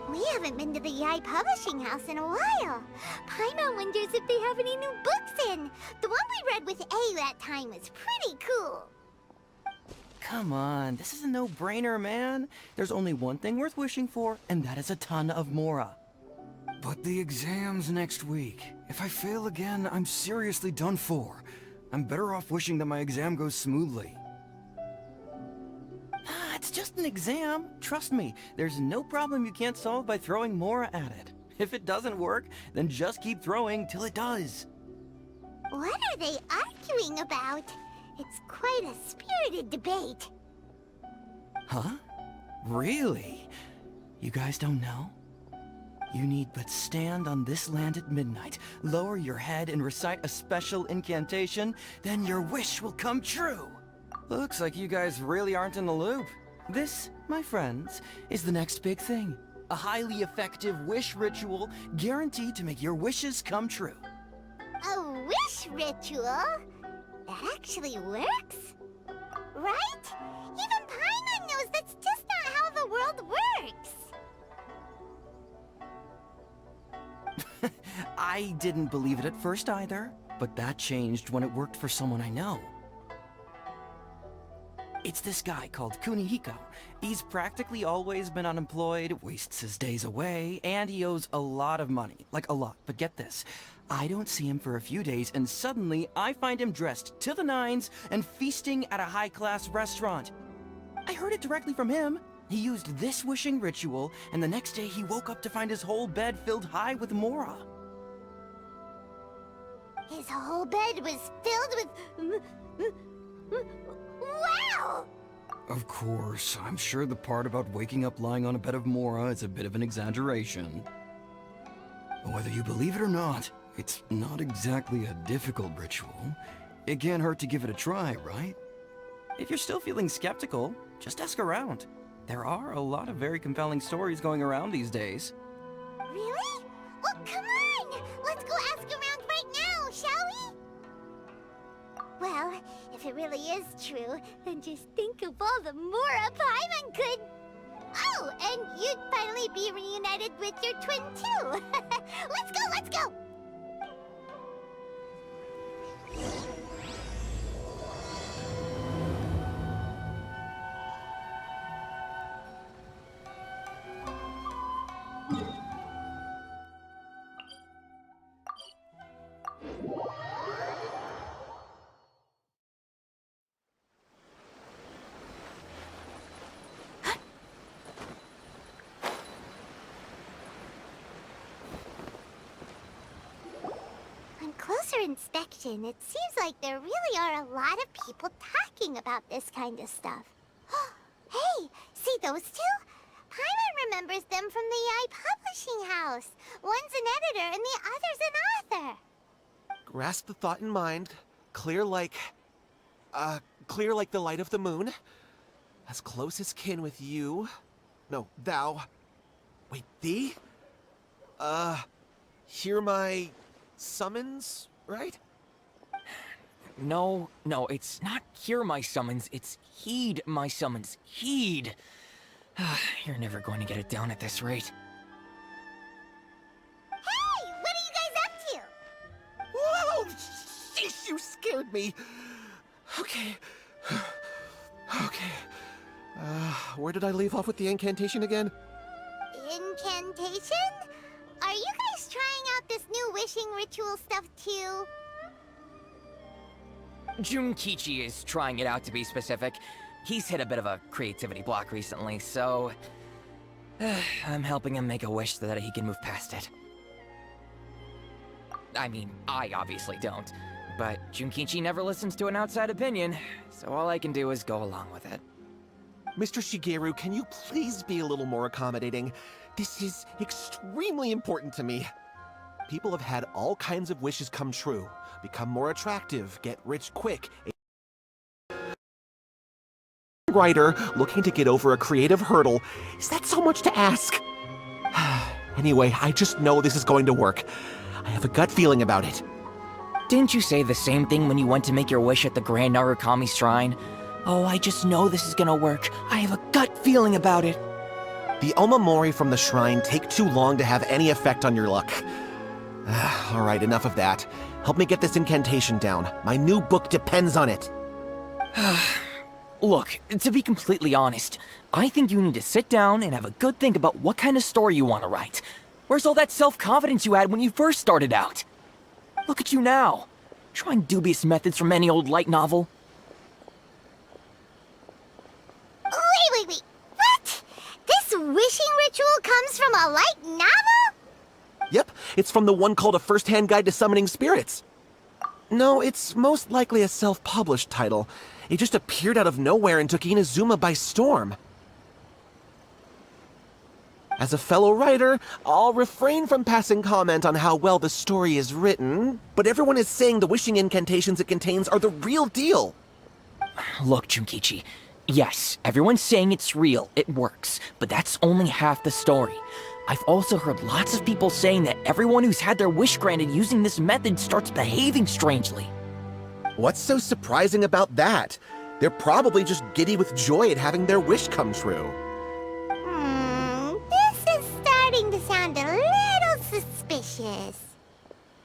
We haven't been to the Yae Publishing House in a while. Paimon wonders if they have any new books in. The one we read with A that time was pretty cool. Come on, this is a no-brainer, man. There's only one thing worth wishing for, and that is a ton of Mora. But the exam's next week. If I fail again, I'm seriously done for. I'm better off wishing that my exam goes smoothly. Ah, it's just an exam. Trust me, there's no problem you can't solve by throwing Mora at it. If it doesn't work, then just keep throwing till it does. What are they arguing about? It's quite a spirited debate. Huh? Really? You guys don't know? You need but stand on this land at midnight, lower your head and recite a special incantation, then your wish will come true. Looks like you guys really aren't in the loop. This, my friends, is the next big thing. A highly effective wish ritual guaranteed to make your wishes come true. A wish ritual? That actually works? Right? Even Paimon knows that's just not how the world works. I didn't believe it at first either, but that changed when it worked for someone I know. It's this guy called Kunihiko. He's practically always been unemployed, wastes his days away, and he owes a lot of money. Like a lot, but get this. I don't see him for a few days, and suddenly I find him dressed to the nines and feasting at a high-class restaurant. I heard it directly from him. He used this wishing ritual, and the next day he woke up to find his whole bed filled high with Mora. His whole bed was filled with... Wow! Of course, I'm sure the part about waking up lying on a bed of Mora is a bit of an exaggeration. Whether you believe it or not, it's not exactly a difficult ritual. It can't hurt to give it a try, right? If you're still feeling skeptical, just ask around. There are a lot of very compelling stories going around these days. Really? Well, come on! Let's go ask around right now, shall we? Well, if it really is true, then just think of all the Mora Paimon could... Oh, and you'd finally be reunited with your twin, too! Let's go, let's go! Closer inspection, it seems like there really are a lot of people talking about this kind of stuff. Hey, see those two? Paimon remembers them from the Yae Publishing House. One's an editor and the other's an author. Grasp the thought in mind. Clear like the light of the moon. As close as kin with you. No, thou. Wait, thee? Hear my... summons, right? No, it's not hear my summons, it's heed my summons. Heed! You're never going to get it down at this rate. Hey! What are you guys up to? Whoa! Sheesh, you scared me! Okay. Okay. Where did I leave off with the incantation again? Incantation? Are you guys trying out this new wishing ritual stuff too? Junkichi is trying it out, to be specific. He's hit a bit of a creativity block recently, so... I'm helping him make a wish so that he can move past it. I mean, I obviously don't. But Junkichi never listens to an outside opinion, so all I can do is go along with it. Mr. Shigeru, can you please be a little more accommodating? This is extremely important to me. People have had all kinds of wishes come true. Become more attractive, get rich quick. A writer looking to get over a creative hurdle. Is that so much to ask? Anyway, I just know this is going to work. I have a gut feeling about it. Didn't you say the same thing when you went to make your wish at the Grand Narukami Shrine? Oh, I just know this is gonna work. I have a gut feeling about it. The Omamori from the shrine take too long to have any effect on your luck. Alright, enough of that. Help me get this incantation down. My new book depends on it. Look, to be completely honest, I think you need to sit down and have a good think about what kind of story you want to write. Where's all that self-confidence you had when you first started out? Look at you now, trying dubious methods from any old light novel. Wait. What? This wishing ritual comes from a light novel? Yep, it's from the one called A First-Hand Guide to Summoning Spirits. No, it's most likely a self-published title. It just appeared out of nowhere and took Inazuma by storm. As a fellow writer, I'll refrain from passing comment on how well the story is written, but everyone is saying the wishing incantations it contains are the real deal. Look, Junkichi, yes, everyone's saying it's real, it works, but that's only half the story. I've also heard lots of people saying that everyone who's had their wish granted using this method starts behaving strangely. What's so surprising about that? They're probably just giddy with joy at having their wish come true. This is starting to sound a little suspicious.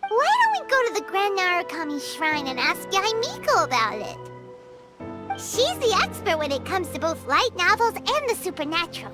Why don't we go to the Grand Narukami Shrine and ask Yae Miko about it? She's the expert when it comes to both light novels and the supernatural.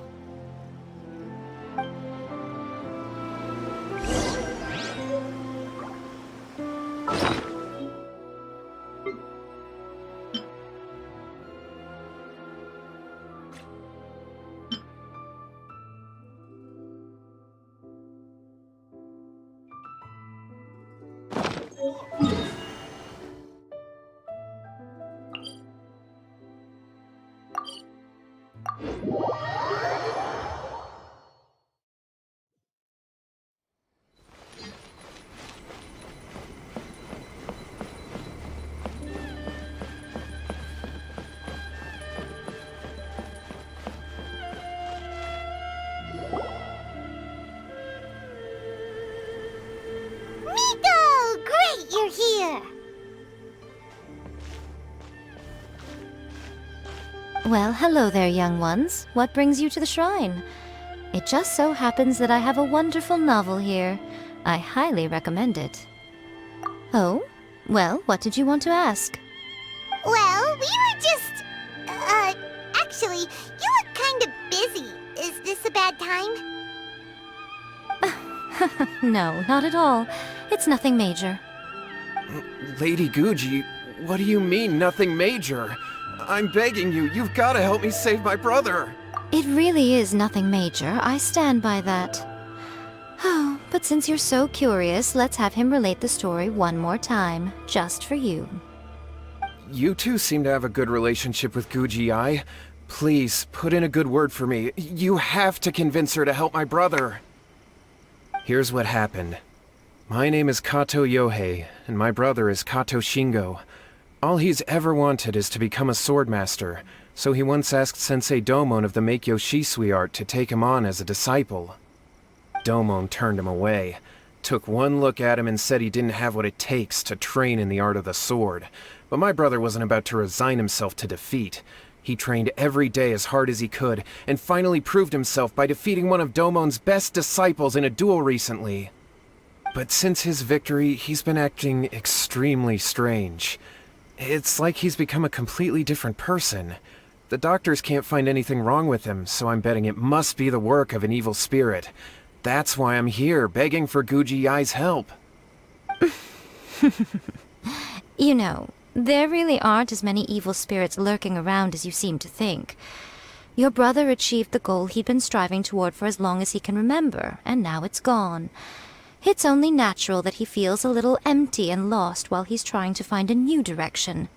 You're here! Well, hello there, young ones. What brings you to the shrine? It just so happens that I have a wonderful novel here. I highly recommend it. Oh? Well, what did you want to ask? Well, we were just... actually, you look kind of busy. Is this a bad time? No, not at all. It's nothing major. Lady Guji, what do you mean, nothing major? I'm begging you, you've got to help me save my brother. It really is nothing major. I stand by that. Oh, but since you're so curious, let's have him relate the story one more time, just for you. You two seem to have a good relationship with Guji-ai. Please, put in a good word for me. You have to convince her to help my brother. Here's what happened. My name is Kato Yohei, and my brother is Kato Shingo. All he's ever wanted is to become a swordmaster, so he once asked Sensei Domon of the Meikyo Shisui art to take him on as a disciple. Domon turned him away, took one look at him and said he didn't have what it takes to train in the art of the sword. But my brother wasn't about to resign himself to defeat. He trained every day as hard as he could, and finally proved himself by defeating one of Domon's best disciples in a duel recently. But since his victory, he's been acting extremely strange. It's like he's become a completely different person. The doctors can't find anything wrong with him, so I'm betting it must be the work of an evil spirit. That's why I'm here, begging for Guji-ai's help. You know, there really aren't as many evil spirits lurking around as you seem to think. Your brother achieved the goal he'd been striving toward for as long as he can remember, and now it's gone. It's only natural that he feels a little empty and lost while he's trying to find a new direction.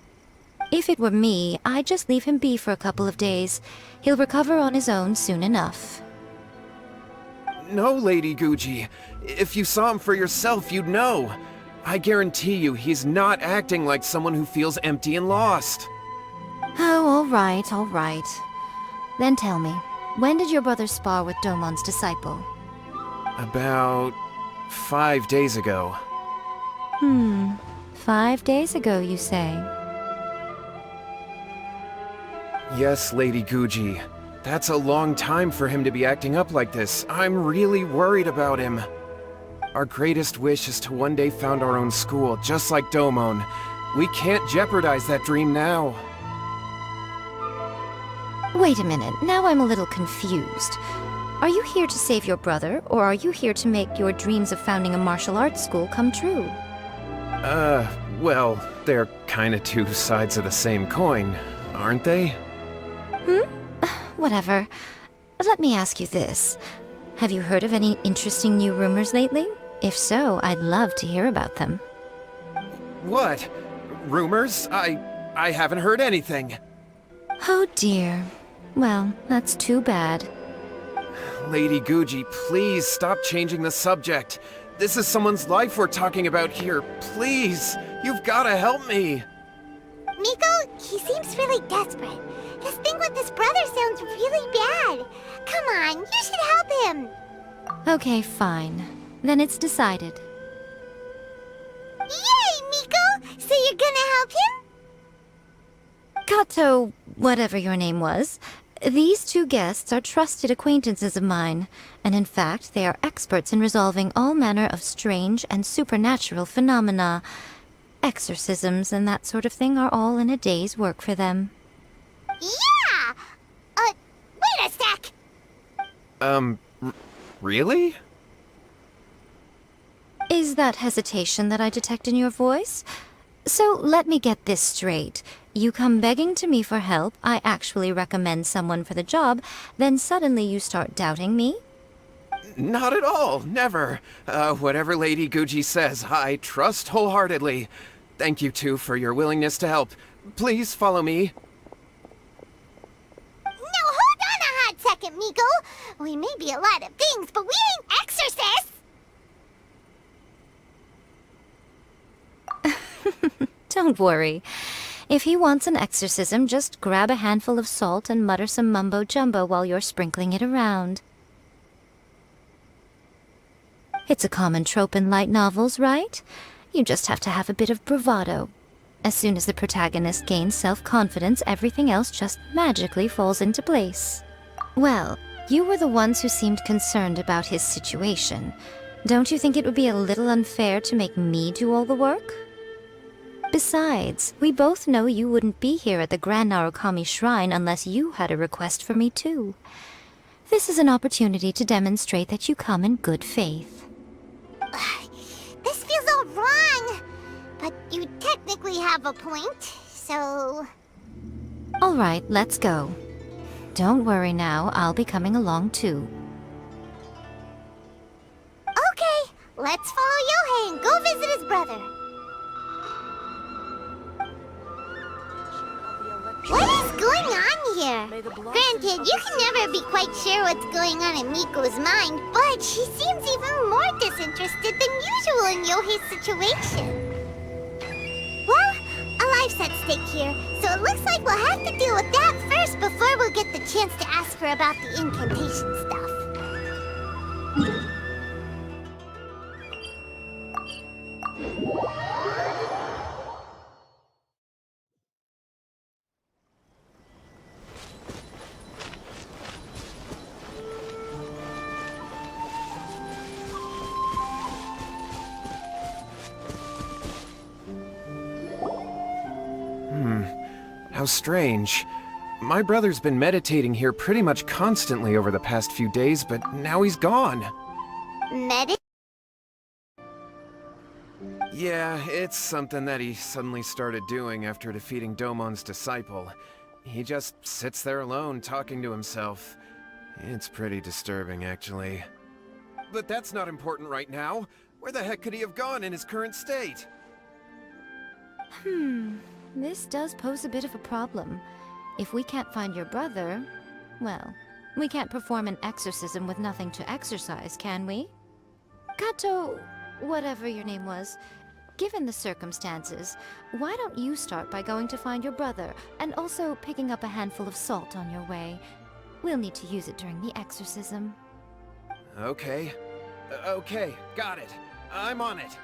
If it were me, I'd just leave him be for a couple of days. He'll recover on his own soon enough. No, Lady Guji. If you saw him for yourself, you'd know. I guarantee you, he's not acting like someone who feels empty and lost. Oh, all right. Then tell me, when did your brother spar with Domon's disciple? About 5 days ago. 5 days ago, you say? Yes, Lady Guji. That's a long time for him to be acting up like this. I'm really worried about him. Our greatest wish is to one day found our own school, just like Domon. We can't jeopardize that dream now. Wait a minute, now I'm a little confused. Are you here to save your brother, or are you here to make your dreams of founding a martial arts school come true? Well, they're kinda two sides of the same coin, aren't they? Whatever. Let me ask you this. Have you heard of any interesting new rumors lately? If so, I'd love to hear about them. What? Rumors? I haven't heard anything. Oh dear. Well, that's too bad. Lady Guji, please stop changing the subject. This is someone's life we're talking about here. Please, you've gotta help me. Miko, he seems really desperate. His thing with his brother sounds really bad. Come on, you should help him. Okay, fine. Then it's decided. Yay, Miko! So you're gonna help him? Kato, whatever your name was, these two guests are trusted acquaintances of mine, and in fact, they are experts in resolving all manner of strange and supernatural phenomena. Exorcisms and that sort of thing are all in a day's work for them. Yeah! Wait a sec! Really? Is that hesitation that I detect in your voice? So let me get this straight. You come begging to me for help, I actually recommend someone for the job, then suddenly you start doubting me? Not at all, never. Whatever Lady Guji says, I trust wholeheartedly. Thank you two for your willingness to help. Please follow me. No, hold on a hot second, Miko. We may be a lot of things, but we ain't exorcists! Don't worry. If he wants an exorcism, just grab a handful of salt and mutter some mumbo-jumbo while you're sprinkling it around. It's a common trope in light novels, right? You just have to have a bit of bravado. As soon as the protagonist gains self-confidence, everything else just magically falls into place. Well, you were the ones who seemed concerned about his situation. Don't you think it would be a little unfair to make me do all the work? Besides, we both know you wouldn't be here at the Grand Narukami Shrine unless you had a request for me too. This is an opportunity to demonstrate that you come in good faith. This feels all wrong. But you technically have a point, so... Alright, let's go. Don't worry now, I'll be coming along too. Okay, let's follow Yohei and go visit his brother. What is going on here? Granted, you can never be quite sure what's going on in Miko's mind, but she seems even more disinterested than usual in Yohei's situation. Well, a life's at stake here, so it looks like we'll have to deal with that first before we'll get the chance to ask her about the incantation stuff. How strange. My brother's been meditating here pretty much constantly over the past few days, but now he's gone. Yeah, it's something that he suddenly started doing after defeating Domon's disciple. He just sits there alone, talking to himself. It's pretty disturbing, actually. But that's not important right now. Where the heck could he have gone in his current state? This does pose a bit of a problem. If we can't find your brother, well, we can't perform an exorcism with nothing to exorcise, can we? Kato, whatever your name was, given the circumstances, why don't you start by going to find your brother, and also picking up a handful of salt on your way? We'll need to use it during the exorcism. Okay. Okay, got it. I'm on it.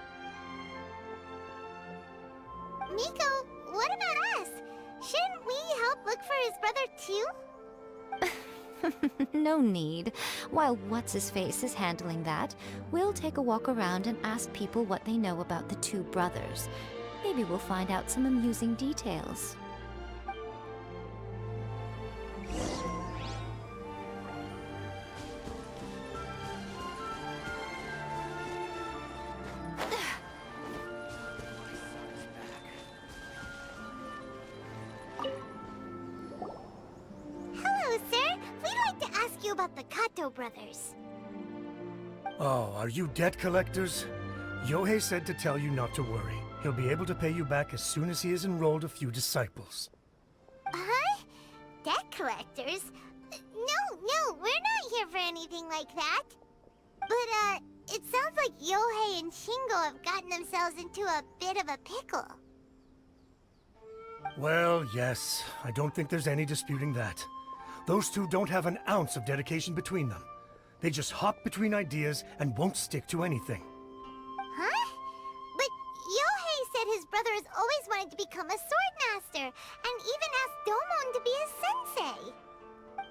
Miko, what about us? Shouldn't we help look for his brother too? No need. While What's-His-Face is handling that, we'll take a walk around and ask people what they know about the two brothers. Maybe we'll find out some amusing details. Hello, sir. We'd like to ask you about the Kato brothers. Oh, are you debt collectors? Yohei said to tell you not to worry. He'll be able to pay you back as soon as he has enrolled a few disciples. Huh? Debt collectors? No, we're not here for anything like that. But, it sounds like Yohei and Shingo have gotten themselves into a bit of a pickle. Well, yes. I don't think there's any disputing that. Those two don't have an ounce of dedication between them. They just hop between ideas and won't stick to anything. Huh? But Yohei said his brother has always wanted to become a sword master, and even asked Domon to be his sensei.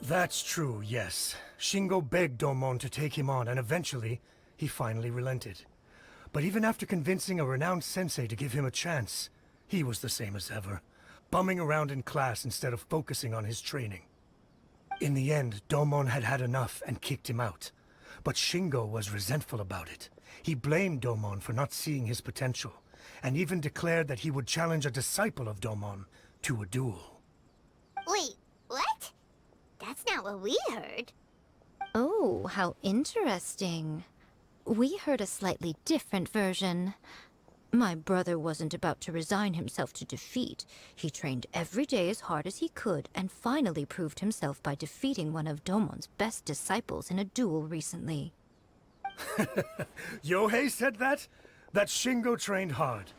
That's true, yes. Shingo begged Domon to take him on, and eventually, he finally relented. But even after convincing a renowned sensei to give him a chance, he was the same as ever, bumming around in class instead of focusing on his training. In the end, Domon had had enough and kicked him out. But Shingo was resentful about it. He blamed Domon for not seeing his potential, and even declared that he would challenge a disciple of Domon to a duel. Wait, what? That's not what we heard. Oh, how interesting. We heard a slightly different version. My brother wasn't about to resign himself to defeat. He trained every day as hard as he could and finally proved himself by defeating one of Domon's best disciples in a duel recently. Yohei said that? That Shingo trained hard.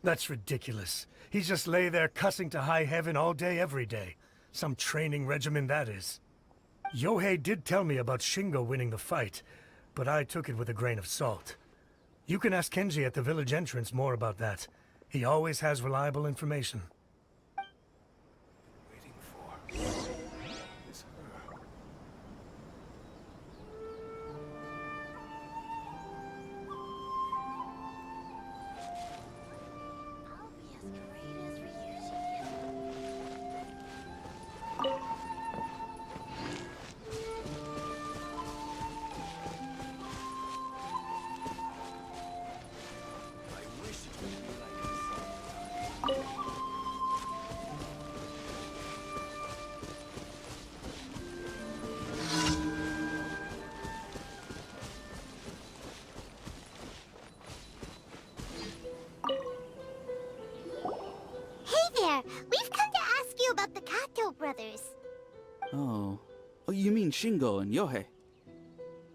That's ridiculous. He just lay there cussing to high heaven all day every day. Some training regimen that is. Yohei did tell me about Shingo winning the fight, but I took it with a grain of salt. You can ask Kenji at the village entrance more about that. He always has reliable information. Waiting for is her. I'll be as great as Ryuji. Hey there! We've come to ask you about the Kato brothers. Oh, you mean Shingo and Yohei?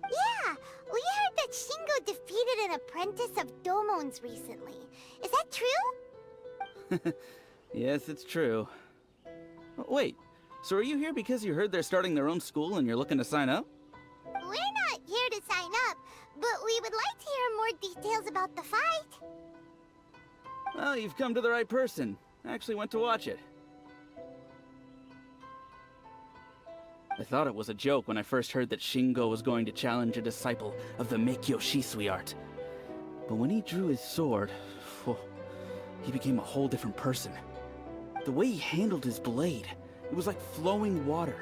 Yeah, we heard that Shingo defeated an apprentice of Domon's recently. Is that true? Yes, it's true. Wait, so are you here because you heard they're starting their own school and you're looking to sign up? We're not here to sign up, but we would like to hear more details about the fight. Well, you've come to the right person. I actually went to watch it. I thought it was a joke when I first heard that Shingo was going to challenge a disciple of the Meikyo Shisui art. But when he drew his sword, he became a whole different person. The way he handled his blade, it was like flowing water,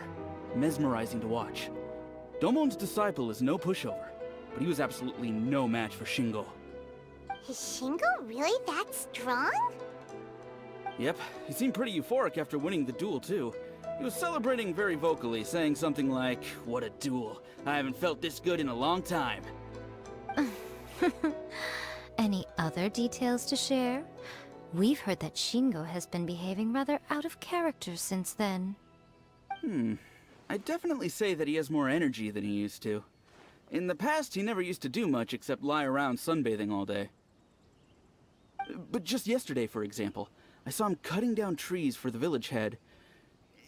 mesmerizing to watch. Domon's disciple is no pushover, but he was absolutely no match for Shingo. Is Shingo really that strong? Yep, he seemed pretty euphoric after winning the duel too. He was celebrating very vocally, saying something like, "What a duel. I haven't felt this good in a long time." Any other details to share? We've heard that Shingo has been behaving rather out of character since then. I'd definitely say that he has more energy than he used to. In the past, he never used to do much except lie around sunbathing all day. But just yesterday, for example, I saw him cutting down trees for the village head.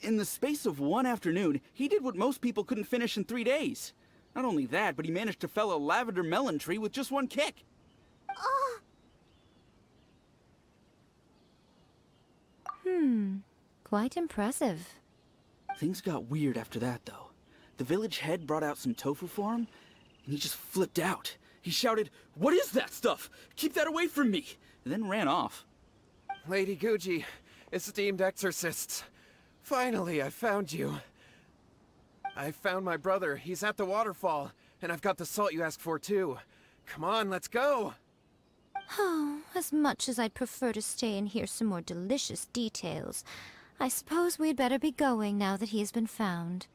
In the space of one afternoon, he did what most people couldn't finish in 3 days. Not only that, but he managed to fell a lavender melon tree with just one kick. Oh, Quite impressive. Things got weird after that, though. The village head brought out some tofu for him, and he just flipped out. He shouted, "What is that stuff? Keep that away from me!" and then ran off. Lady Guji, esteemed exorcists. Finally, I found you. I found my brother. He's at the waterfall, and I've got the salt you asked for, too. Come on, let's go! Oh, as much as I'd prefer to stay and hear some more delicious details, I suppose we'd better be going now that he has been found.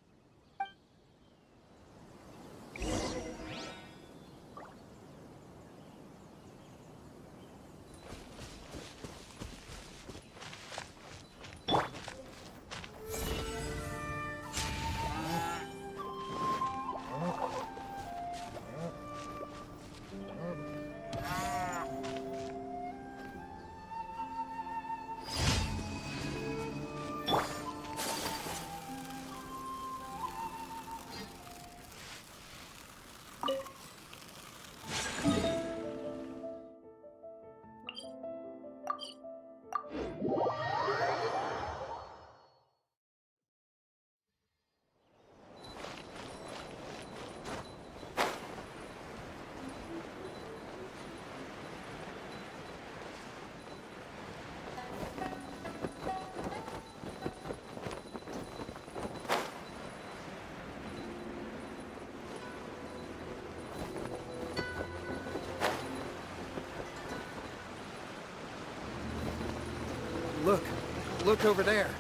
Look over there.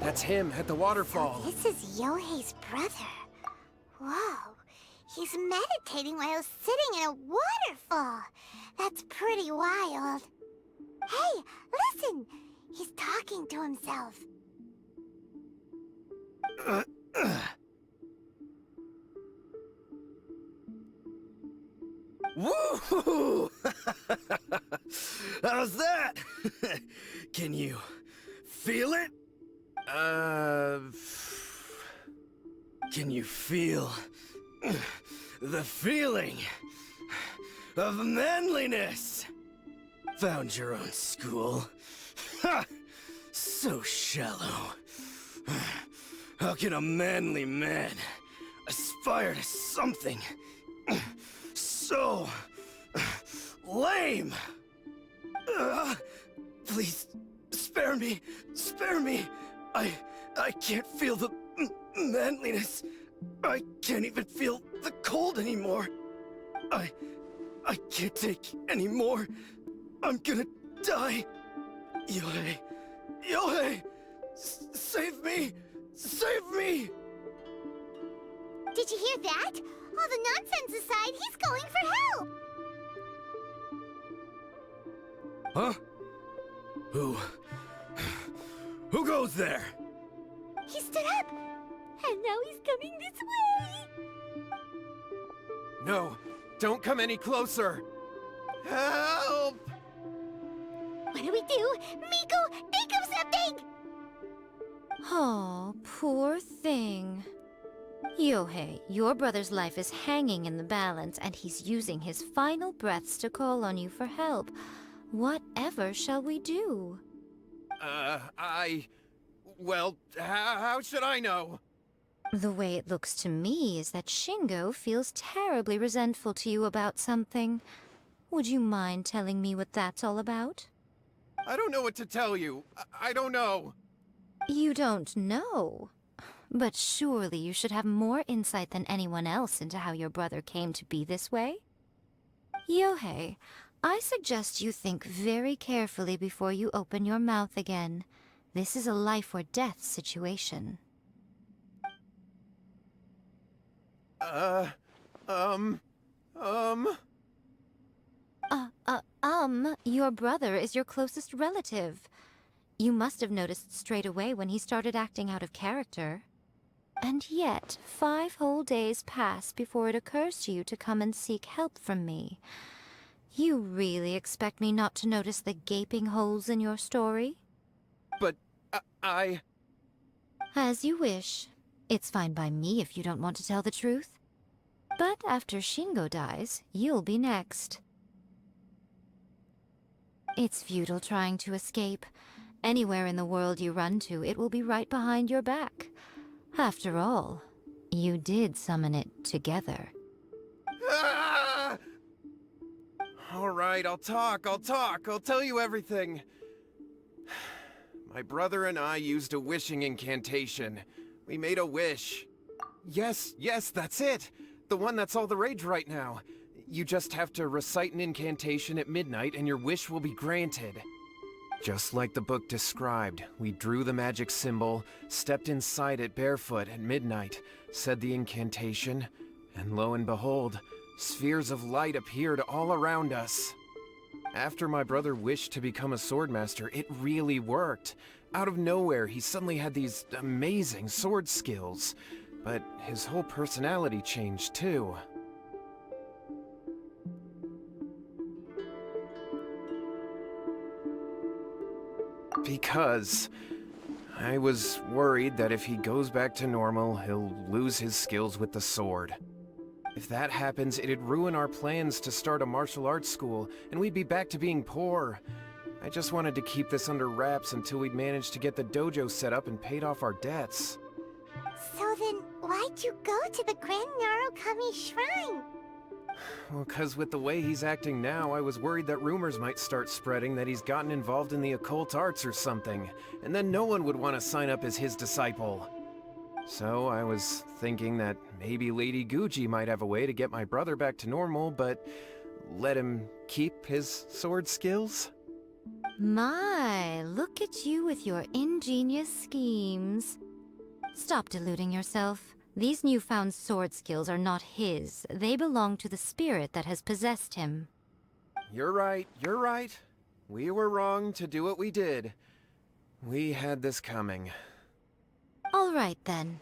That's him at the waterfall. This is Yohei's brother. Whoa. He's meditating while sitting in a waterfall. That's pretty wild. Hey, listen! He's talking to himself. Woo! How's that? Can you feel it? Can you feel the feeling of manliness? Found your own school? Ha! So shallow. How can a manly man aspire to something so lame? Please, spare me. Spare me. I can't feel the manliness. I can't even feel the cold anymore. I can't take any more. I'm gonna die. Yohei. Yohei! Save me! Save me! Did you hear that? All the nonsense aside, he's going for help! Huh? Who goes there? He stood up! And now he's coming this way! No, don't come any closer. Help! What do we do? Miko, think of something! Oh, poor thing. Yohei, your brother's life is hanging in the balance, and he's using his final breaths to call on you for help. Whatever shall we do? Well, how should I know? The way it looks to me is that Shingo feels terribly resentful to you about something. Would you mind telling me what that's all about? I don't know what to tell you. I don't know. You don't know? But surely you should have more insight than anyone else into how your brother came to be this way? Yohei, I suggest you think very carefully before you open your mouth again. This is a life or death situation. Your brother is your closest relative. You must have noticed straight away when he started acting out of character. And yet, 5 whole days pass before it occurs to you to come and seek help from me. You really expect me not to notice the gaping holes in your story? But, As you wish. It's fine by me if you don't want to tell the truth. But after Shingo dies, you'll be next. It's futile trying to escape. Anywhere in the world you run to, it will be right behind your back. After all, you did summon it together. Ah! All right, I'll talk. I'll tell you everything. My brother and I used a wishing incantation. We made a wish. Yes, that's it. The one that's all the rage right now. You just have to recite an incantation at midnight and your wish will be granted. Just like the book described, we drew the magic symbol, stepped inside it barefoot at midnight, said the incantation, and lo and behold, spheres of light appeared all around us. After my brother wished to become a swordmaster, it really worked. Out of nowhere, he suddenly had these amazing sword skills. But his whole personality changed too. Because I was worried that if he goes back to normal, he'll lose his skills with the sword. If that happens, it'd ruin our plans to start a martial arts school, and we'd be back to being poor. I just wanted to keep this under wraps until we'd managed to get the dojo set up and paid off our debts. So then, why'd you go to the Grand Narukami Shrine? Well, 'cause with the way he's acting now, I was worried that rumors might start spreading that he's gotten involved in the occult arts or something, and then no one would want to sign up as his disciple. So I was thinking that maybe Lady Guji might have a way to get my brother back to normal, but let him keep his sword skills? My, look at you with your ingenious schemes. Stop deluding yourself. These newfound sword skills are not his. They belong to the spirit that has possessed him. You're right. We were wrong to do what we did. We had this coming. All right, then.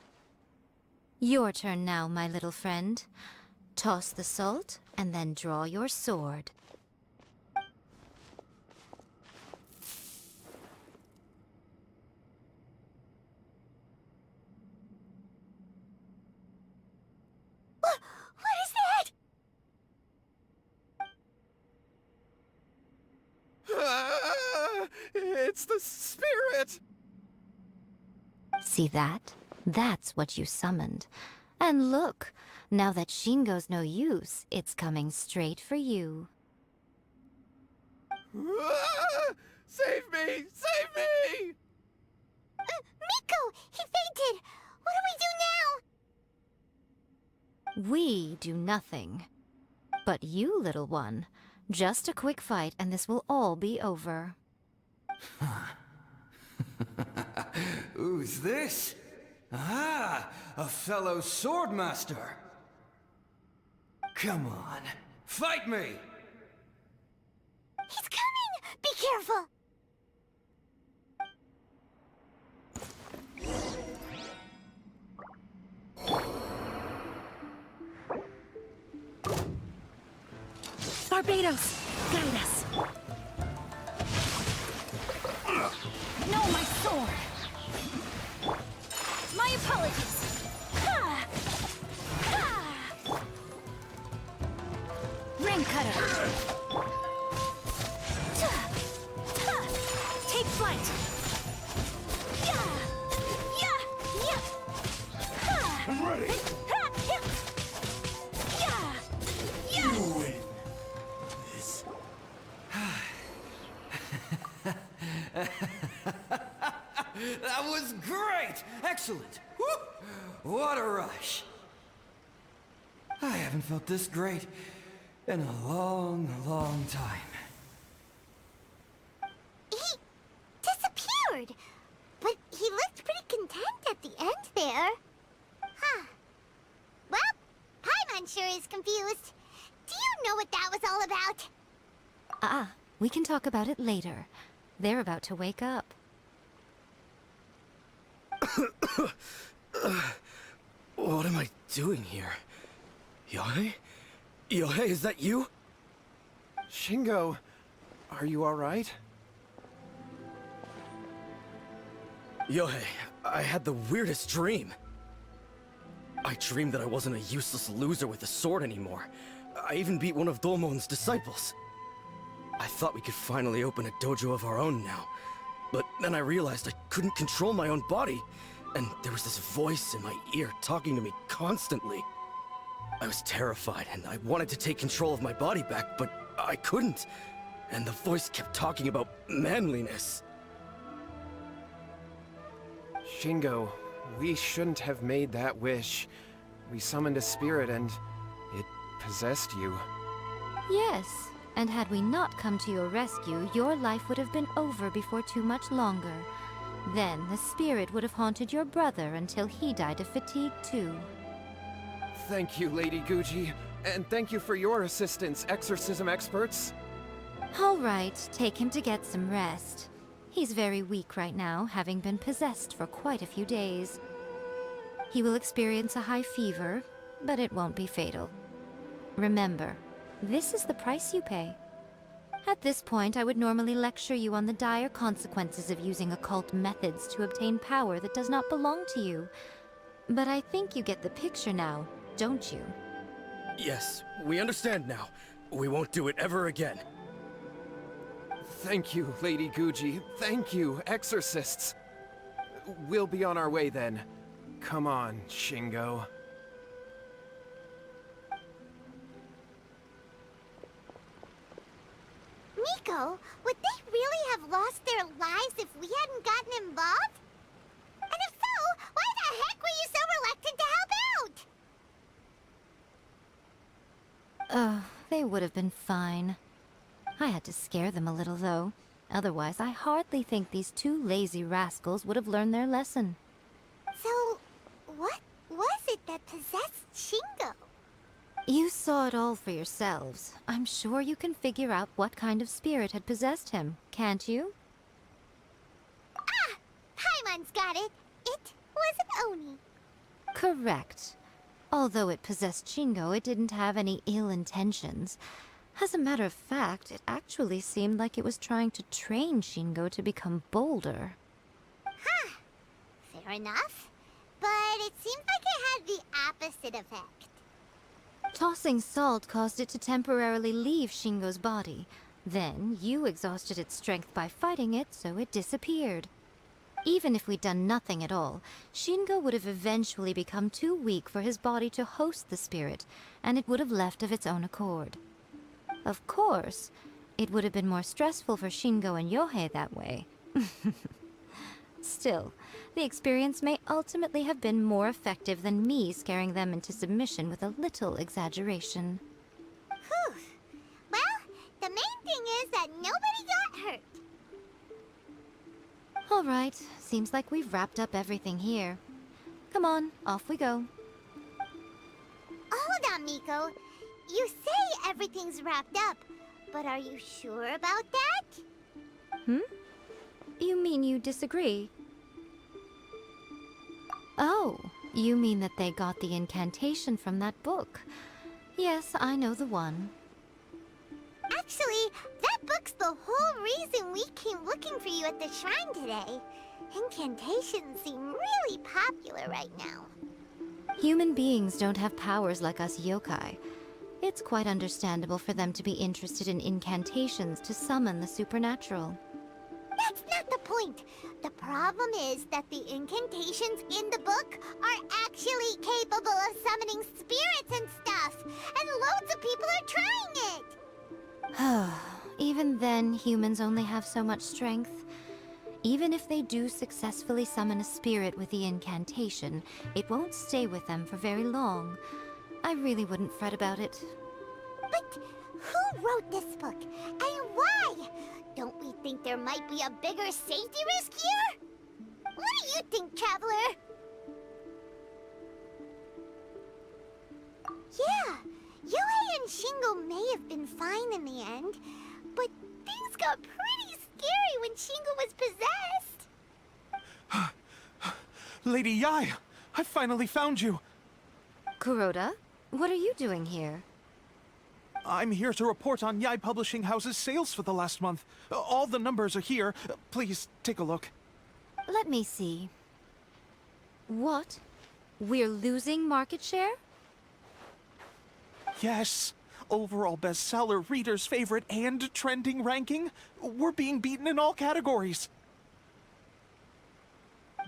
Your turn now, my little friend. Toss the salt, and then draw your sword. What is that? Ah, it's the spirit! See that? That's what you summoned. And look, now that Shingo's no use, it's coming straight for you. Ah, save me! Save me! Miko! He fainted! What do we do now? We do nothing. But you, little one, just a quick fight and this will all be over. Who's this? Ah, a fellow swordmaster. Come on, fight me! He's coming! Be careful! Barbados, guide us. No, my sword. My apologies. Ha! Ha! Ring cutter. Take flight. I'm ready. You win. That was great! Excellent! Woo! What a rush! I haven't felt this great in a long, long time. He disappeared! But he looked pretty content at the end there. Huh. Well, Paimon sure is confused. Do you know what that was all about? We can talk about it later. They're about to wake up. What am I doing here? Yae? Yae, is that you? Shingo, are you alright? Yae, I had the weirdest dream. I dreamed that I wasn't a useless loser with a sword anymore. I even beat one of Domon's disciples. I thought we could finally open a dojo of our own now. But then I realized I couldn't control my own body, and there was this voice in my ear talking to me constantly. I was terrified, and I wanted to take control of my body back, but I couldn't. And the voice kept talking about manliness. Shingo, we shouldn't have made that wish. We summoned a spirit and it possessed you. Yes, and had we not come to your rescue, your life would have been over before too much longer. Then the spirit would have haunted your brother until he died of fatigue too. Thank you, Lady Guji, and thank you for your assistance, exorcism experts. All right, take him to get some rest. He's very weak right now, having been possessed for quite a few days. He will experience a high fever, but it won't be fatal. Remember, this is the price you pay. At this point, I would normally lecture you on the dire consequences of using occult methods to obtain power that does not belong to you. But I think you get the picture now, don't you? Yes, we understand now. We won't do it ever again. Thank you, Lady Guji. Thank you, exorcists. We'll be on our way then. Come on, Shingo. Miko, would they really have lost their lives if we hadn't gotten involved? And if so, why the heck were you so reluctant to help out? They would have been fine. I had to scare them a little, though. Otherwise, I hardly think these two lazy rascals would have learned their lesson. So, what was it that possessed Shingo? You saw it all for yourselves. I'm sure you can figure out what kind of spirit had possessed him, can't you? Ah! Paimon's got it! It was an Oni. Correct. Although it possessed Shingo, it didn't have any ill intentions. As a matter of fact, it actually seemed like it was trying to train Shingo to become bolder. Huh. Fair enough. But it seems like it had the opposite effect. Tossing salt caused it to temporarily leave Shingo's body. Then, you exhausted its strength by fighting it, so it disappeared. Even if we'd done nothing at all, Shingo would have eventually become too weak for his body to host the spirit, and it would have left of its own accord. Of course, it would have been more stressful for Shingo and Yohei that way. Still, the experience may ultimately have been more effective than me scaring them into submission with a little exaggeration. Whew. Well, the main thing is that nobody got hurt. All right, seems like we've wrapped up everything here. Come on, off we go. Hold on, Miko. You say everything's wrapped up, but are you sure about that? You mean you disagree? Oh, you mean that they got the incantation from that book. Yes, I know the one. Actually, that book's the whole reason we came looking for you at the shrine today. Incantations seem really popular right now. Human beings don't have powers like us yokai. It's quite understandable for them to be interested in incantations to summon the supernatural. That's not the point. The problem is that the incantations in the book are actually capable of summoning spirits and stuff, and loads of people are trying it. Even then, humans only have so much strength. Even if they do successfully summon a spirit with the incantation, it won't stay with them for very long. I really wouldn't fret about it. But who wrote this book, and why? Don't we think there might be a bigger safety risk here? What do you think, Traveler? Yeah, Yohei and Shingo may have been fine in the end, but things got pretty scary when Shingo was possessed. Lady Yae, I finally found you. Kuroda, what are you doing here? I'm here to report on Yae Publishing House's sales for the last month. All the numbers are here. Please, take a look. Let me see. What? We're losing market share? Yes. Overall bestseller, readers' favorite, and trending ranking. We're being beaten in all categories.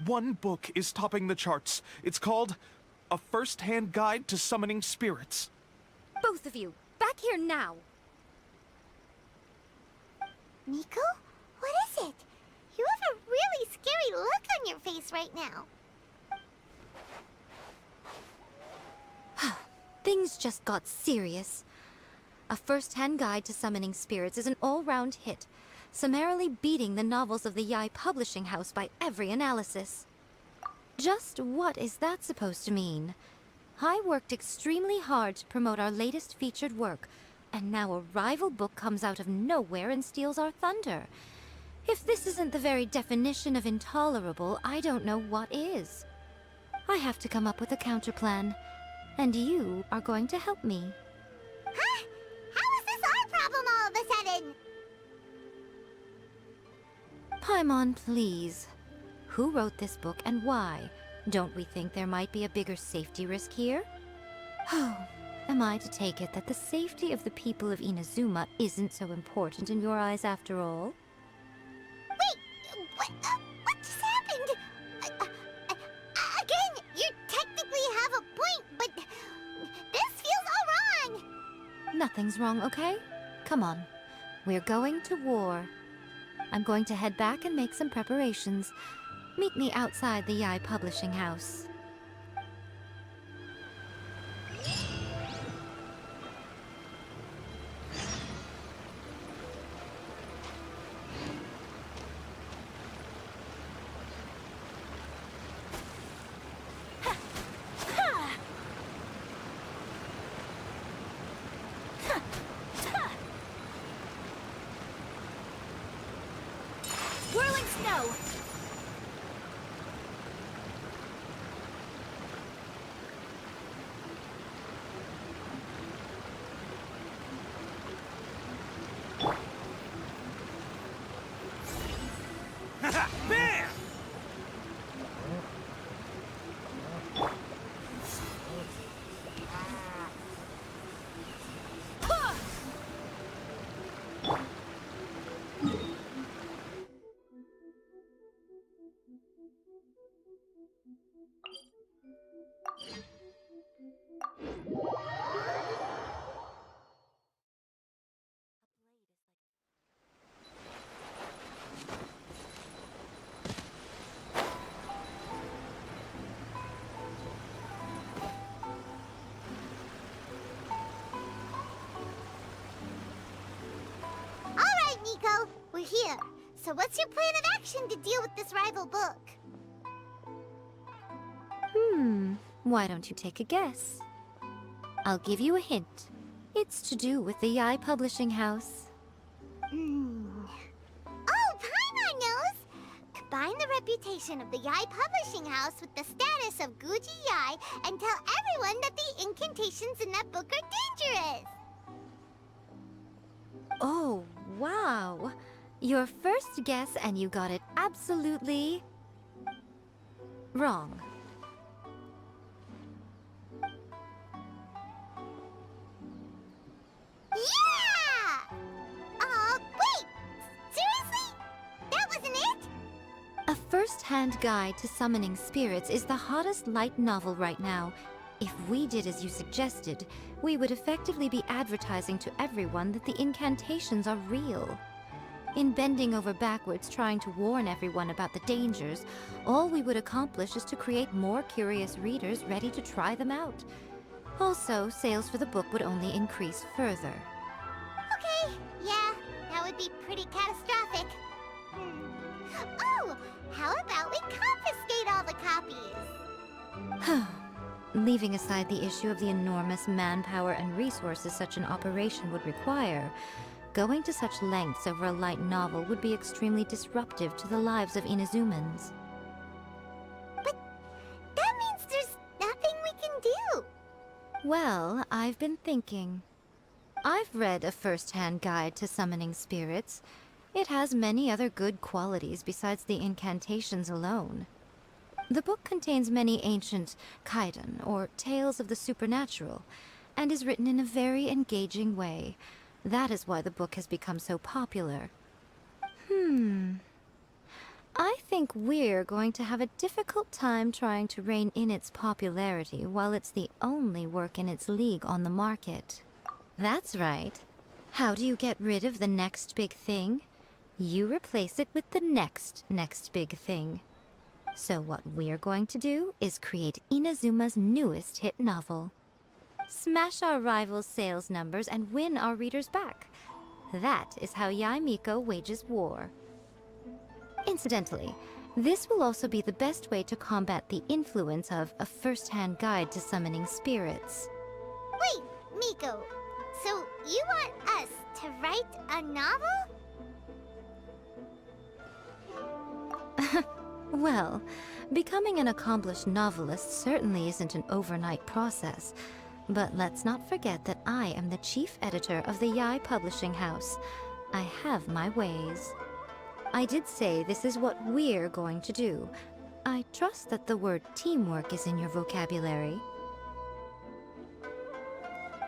One book is topping the charts. It's called A First-Hand Guide to Summoning Spirits. Both of you, back here now! Miko? What is it? You have a really scary look on your face right now. Things just got serious. A First-Hand Guide to Summoning Spirits is an all-round hit, summarily beating the novels of the Yae Publishing House by every analysis. Just what is that supposed to mean? I worked extremely hard to promote our latest featured work, and now a rival book comes out of nowhere and steals our thunder. If this isn't the very definition of intolerable, I don't know what is. I have to come up with a counterplan, and you are going to help me. Huh? How is this our problem all of a sudden? Paimon, please. Who wrote this book and why? Don't we think there might be a bigger safety risk here? Oh, am I to take it that the safety of the people of Inazuma isn't so important in your eyes after all? Wait, what just happened? Again, you technically have a point, but this feels all wrong. Nothing's wrong, okay? Come on. We're going to war. I'm going to head back and make some preparations. Meet me outside the Yae Publishing House. Whirling snow! Bam! Alright, Miko, we're here. So what's your plan of action to deal with this rival book? Why don't you take a guess? I'll give you a hint. It's to do with the Yae Publishing House. Oh, Paimon knows! Combine the reputation of the Yae Publishing House with the status of Guji Yae and tell everyone that the incantations in that book are dangerous! Oh, wow. Your first guess and you got it absolutely wrong. Yeah! Wait! Seriously? That wasn't it? A First-Hand Guide to Summoning Spirits is the hottest light novel right now. If we did as you suggested, we would effectively be advertising to everyone that the incantations are real. In bending over backwards trying to warn everyone about the dangers, all we would accomplish is to create more curious readers ready to try them out. Also, sales for the book would only increase further. Okay, yeah, that would be pretty catastrophic. Oh, how about we confiscate all the copies? Leaving aside the issue of the enormous manpower and resources such an operation would require, going to such lengths over a light novel would be extremely disruptive to the lives of Inazumans. But that means there's nothing we can do. Well, I've been thinking. I've read A First-Hand Guide to Summoning Spirits. It has many other good qualities besides the incantations alone. The book contains many ancient kaiden, or tales of the supernatural, and is written in a very engaging way. That is why the book has become so popular. I think we're going to have a difficult time trying to rein in its popularity while it's the only work in its league on the market. That's right. How do you get rid of the next big thing? You replace it with the next big thing. So what we're going to do is create Inazuma's newest hit novel. Smash our rival's sales numbers and win our readers back. That is how Yae Miko wages war. Incidentally, this will also be the best way to combat the influence of a first-hand guide to summoning spirits. Wait, Miko. So you want us to write a novel? Well, becoming an accomplished novelist certainly isn't an overnight process. But let's not forget that I am the chief editor of the Yae Publishing House. I have my ways. I did say this is what we're going to do. I trust that the word teamwork is in your vocabulary.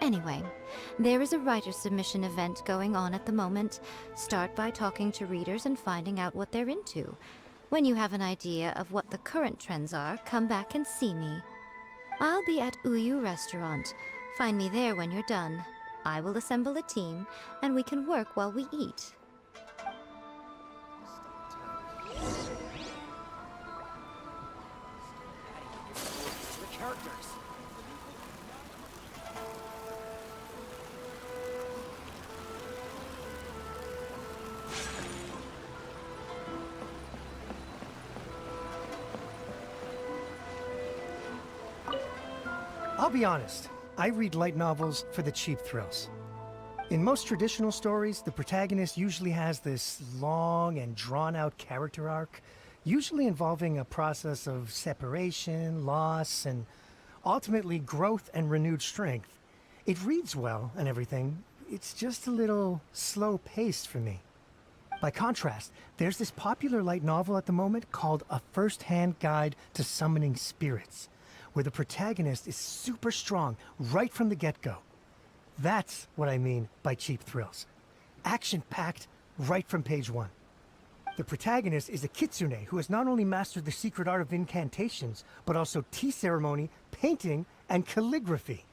Anyway, there is a writer submission event going on at the moment. Start by talking to readers and finding out what they're into. When you have an idea of what the current trends are, come back and see me. I'll be at Uyu Restaurant. Find me there when you're done. I will assemble a team, and we can work while we eat. I'll be honest, I read light novels for the cheap thrills. In most traditional stories, the protagonist usually has this long and drawn-out character arc, usually involving a process of separation, loss, and ultimately growth and renewed strength. It reads well and everything, it's just a little slow-paced for me. By contrast, there's this popular light novel at the moment called A First-Hand Guide to Summoning Spirits, where the protagonist is super strong right from the get-go. That's what I mean by cheap thrills. Action-packed right from page 1. The protagonist is a kitsune who has not only mastered the secret art of incantations, but also tea ceremony, painting, and calligraphy.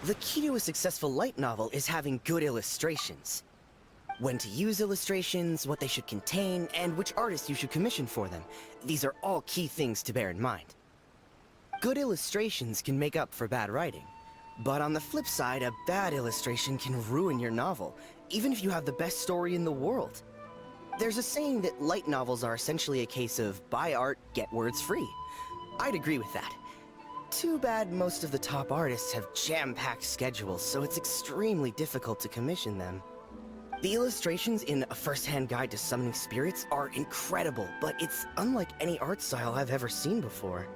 The key to a successful light novel is having good illustrations. When to use illustrations, what they should contain, and which artist you should commission for them. These are all key things to bear in mind. Good illustrations can make up for bad writing. But on the flip side, a bad illustration can ruin your novel, even if you have the best story in the world. There's a saying that light novels are essentially a case of buy art, get words free. I'd agree with that. Too bad most of the top artists have jam-packed schedules, so it's extremely difficult to commission them. The illustrations in A First-Hand Guide to Summoning Spirits are incredible, but it's unlike any art style I've ever seen before.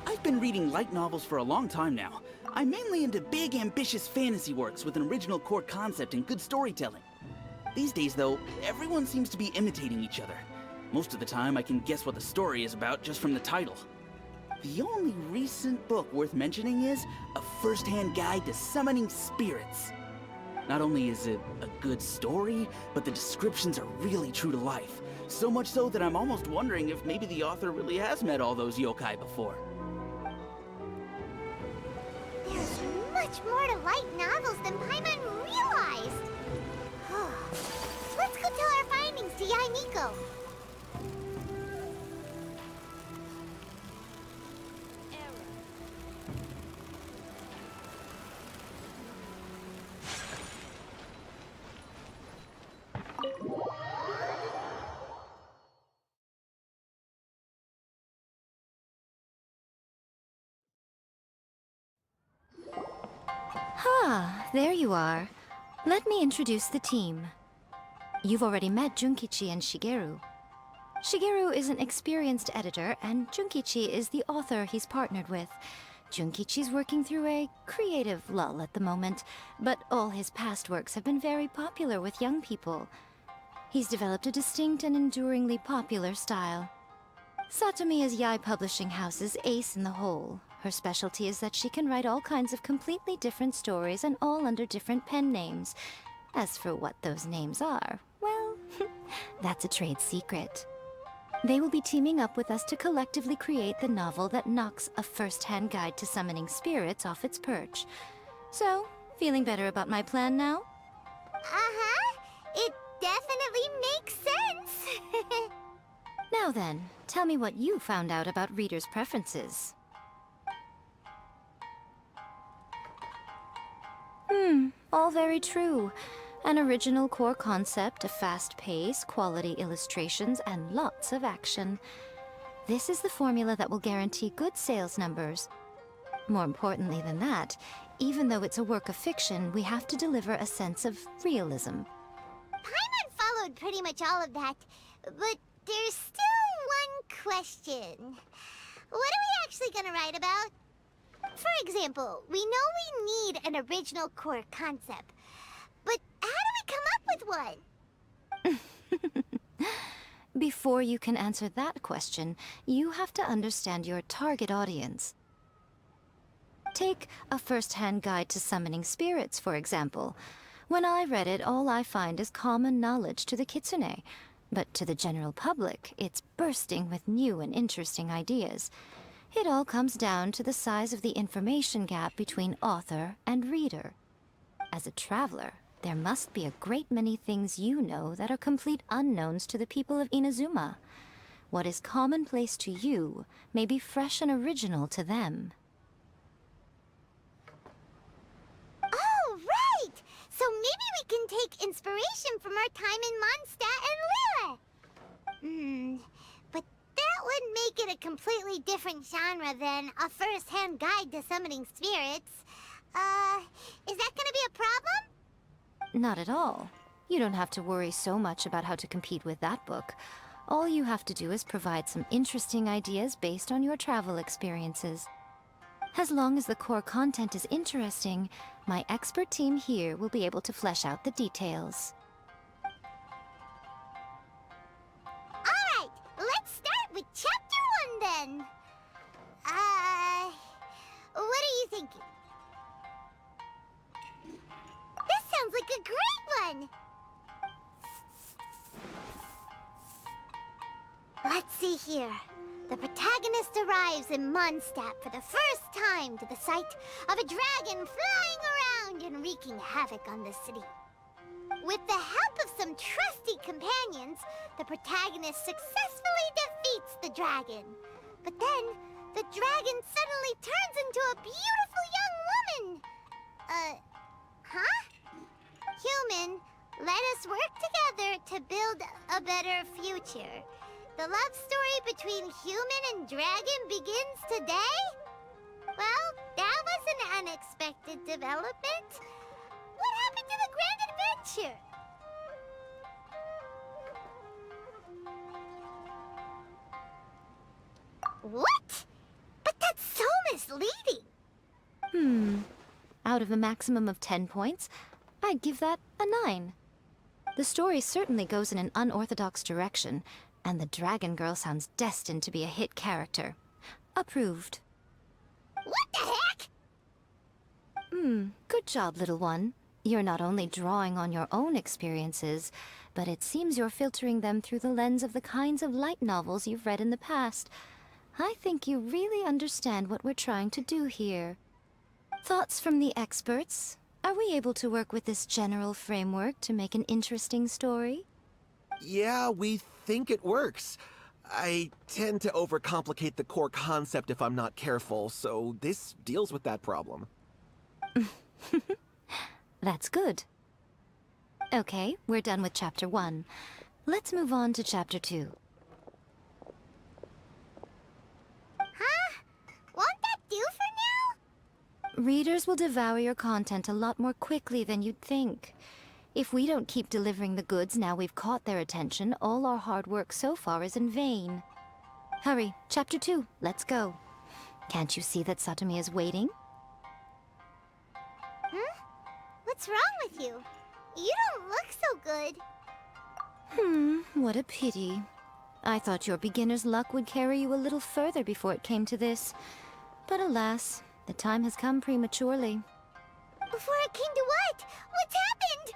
I've been reading light novels for a long time now. I'm mainly into big, ambitious fantasy works with an original core concept and good storytelling. These days, though, everyone seems to be imitating each other. Most of the time, I can guess what the story is about just from the title. The only recent book worth mentioning is A First-Hand Guide to Summoning Spirits. Not only is it a good story, but the descriptions are really true to life. So much so that I'm almost wondering if maybe the author really has met all those yokai before. There's much more to light novels than Paimon realized. Let's go tell our findings to Yae Miko. Ah, there you are. Let me introduce the team. You've already met Junkichi and Shigeru. Shigeru is an experienced editor, and Junkichi is the author he's partnered with. Junkichi's working through a creative lull at the moment, but all his past works have been very popular with young people. He's developed a distinct and enduringly popular style. Satomi is Yae Publishing House's ace in the hole. Her specialty is that she can write all kinds of completely different stories and all under different pen names. As for what those names are, well, that's a trade secret. They will be teaming up with us to collectively create the novel that knocks a first-hand guide to summoning spirits off its perch. So, feeling better about my plan now? Uh-huh. It definitely makes sense. Now then, tell me what you found out about readers' preferences. All very true. An original core concept, a fast pace, quality illustrations, and lots of action. This is the formula that will guarantee good sales numbers. More importantly than that, even though it's a work of fiction, we have to deliver a sense of realism. Paimon followed pretty much all of that, but there's still one question. What are we actually gonna write about? For example, we know we need an original core concept, but how do we come up with one? Before you can answer that question, you have to understand your target audience. Take a first-hand guide to summoning spirits, for example. When I read it, all I find is common knowledge to the kitsune. But to the general public, it's bursting with new and interesting ideas. It all comes down to the size of the information gap between author and reader. As a traveler, there must be a great many things you know that are complete unknowns to the people of Inazuma. What is commonplace to you may be fresh and original to them. Oh, right! So maybe we can take inspiration from our time in Mondstadt and Lille. But that would make it a completely different genre than a first-hand guide to summoning spirits. Is that gonna be a problem? Not at all. You don't have to worry so much about how to compete with that book. All you have to do is provide some interesting ideas based on your travel experiences. As long as the core content is interesting, my expert team here will be able to flesh out the details. Alright, let's start with Chapter 1 then. What are you thinking? This sounds like a great one! Let's see here. The protagonist arrives in Mondstadt for the first time to the sight of a dragon flying around and wreaking havoc on the city. With the help of some trusty companions, the protagonist successfully defeats the dragon. But then, the dragon suddenly turns into a beautiful young woman. Huh? Human, let us work together to build a better future. The love story between human and dragon begins today? Well, that was an unexpected development. What happened to the grand adventure? What? But that's so misleading. Out of a maximum of 10 points, I'd give that a 9. The story certainly goes in an unorthodox direction, and the Dragon Girl sounds destined to be a hit character. Approved. What the heck? Good job, little one. You're not only drawing on your own experiences, but it seems you're filtering them through the lens of the kinds of light novels you've read in the past. I think you really understand what we're trying to do here. Thoughts from the experts? Are we able to work with this general framework to make an interesting story? Yeah, we think it works. I tend to overcomplicate the core concept if I'm not careful, so this deals with that problem. That's good. Okay, we're done with Chapter 1. Let's move on to Chapter 2. Huh? Won't that do for now? Readers will devour your content a lot more quickly than you'd think. If we don't keep delivering the goods now we've caught their attention, all our hard work so far is in vain. Hurry, Chapter 2, let's go. Can't you see that Satomi is waiting? What's wrong with you? You don't look so good. What a pity. I thought your beginner's luck would carry you a little further before it came to this. But alas, the time has come prematurely. Before it came to what? What's happened?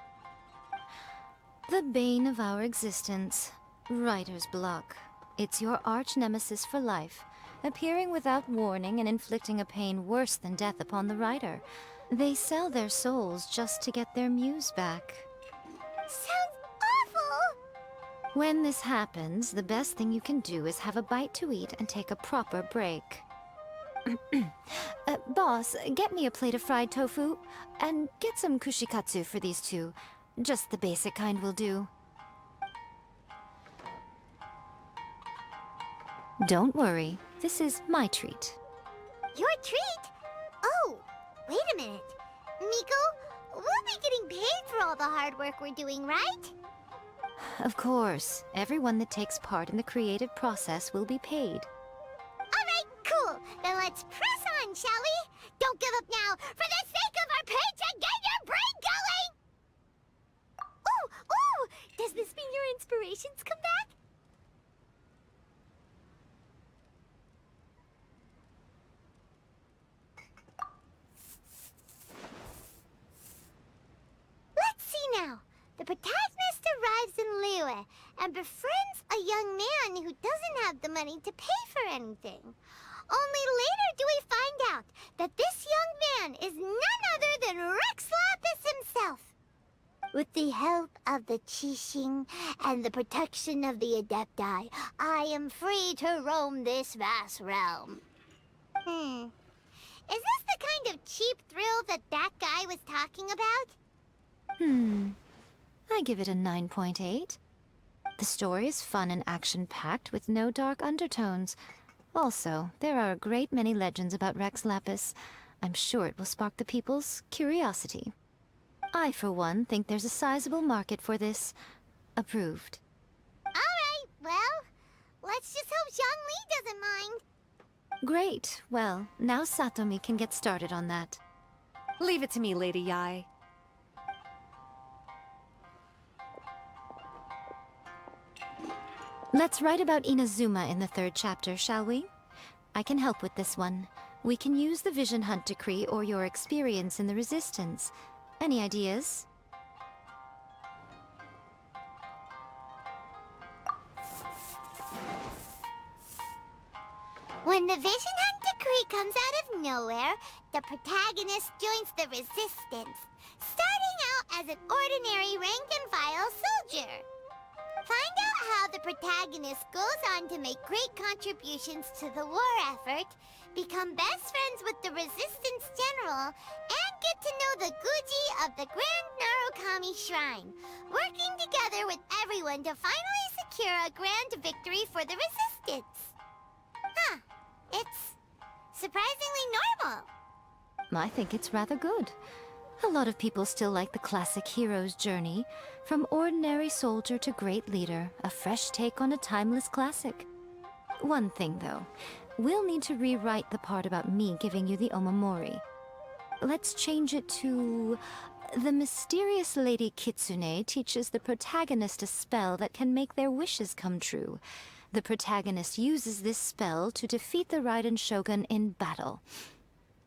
The bane of our existence, writer's block. It's your arch nemesis for life, appearing without warning and inflicting a pain worse than death upon the writer. They sell their souls just to get their muse back. Sounds awful! When this happens, the best thing you can do is have a bite to eat and take a proper break. Boss, get me a plate of fried tofu, and get some kushikatsu for these two. Just the basic kind will do. Don't worry, this is my treat. Your treat? Oh, wait a minute. Miko, we'll be getting paid for all the hard work we're doing, right? Of course, everyone that takes part in the creative process will be paid. Alright, cool. Then let's press on, shall we? Don't give up now, for the sake of our paycheck, get your brain going! Ooh! Does this mean your inspirations come back? Let's see now. The protagonist arrives in Liyue and befriends a young man who doesn't have the money to pay for anything. Only later do we find out that this young man is none other than Rex Lapis himself. With the help of the Qixing and the protection of the Adepti, I am free to roam this vast realm. Is this the kind of cheap thrill that guy was talking about? I give it a 9.8. The story is fun and action-packed with no dark undertones. Also, there are a great many legends about Rex Lapis. I'm sure it will spark the people's curiosity. I, for one, think there's a sizable market for this. Approved. Alright, well, let's just hope Zhongli doesn't mind. Great. Well, now Satomi can get started on that. Leave it to me, Lady Yae. Let's write about Inazuma in the 3rd chapter, shall we? I can help with this one. We can use the Vision Hunt decree or your experience in the Resistance. Any ideas? When the Vision Hunt decree comes out of nowhere, the protagonist joins the Resistance, starting out as an ordinary rank-and-file soldier. Find out how the protagonist goes on to make great contributions to the war effort, become best friends with the Resistance General, and get to know the Guji of the Grand Narukami Shrine, working together with everyone to finally secure a grand victory for the Resistance. Huh. It's surprisingly normal. I think it's rather good. A lot of people still like the classic hero's journey, from ordinary soldier to great leader, a fresh take on a timeless classic. One thing, though, we'll need to rewrite the part about me giving you the Omamori. Let's change it to... The mysterious Lady Kitsune teaches the protagonist a spell that can make their wishes come true. The protagonist uses this spell to defeat the Raiden Shogun in battle.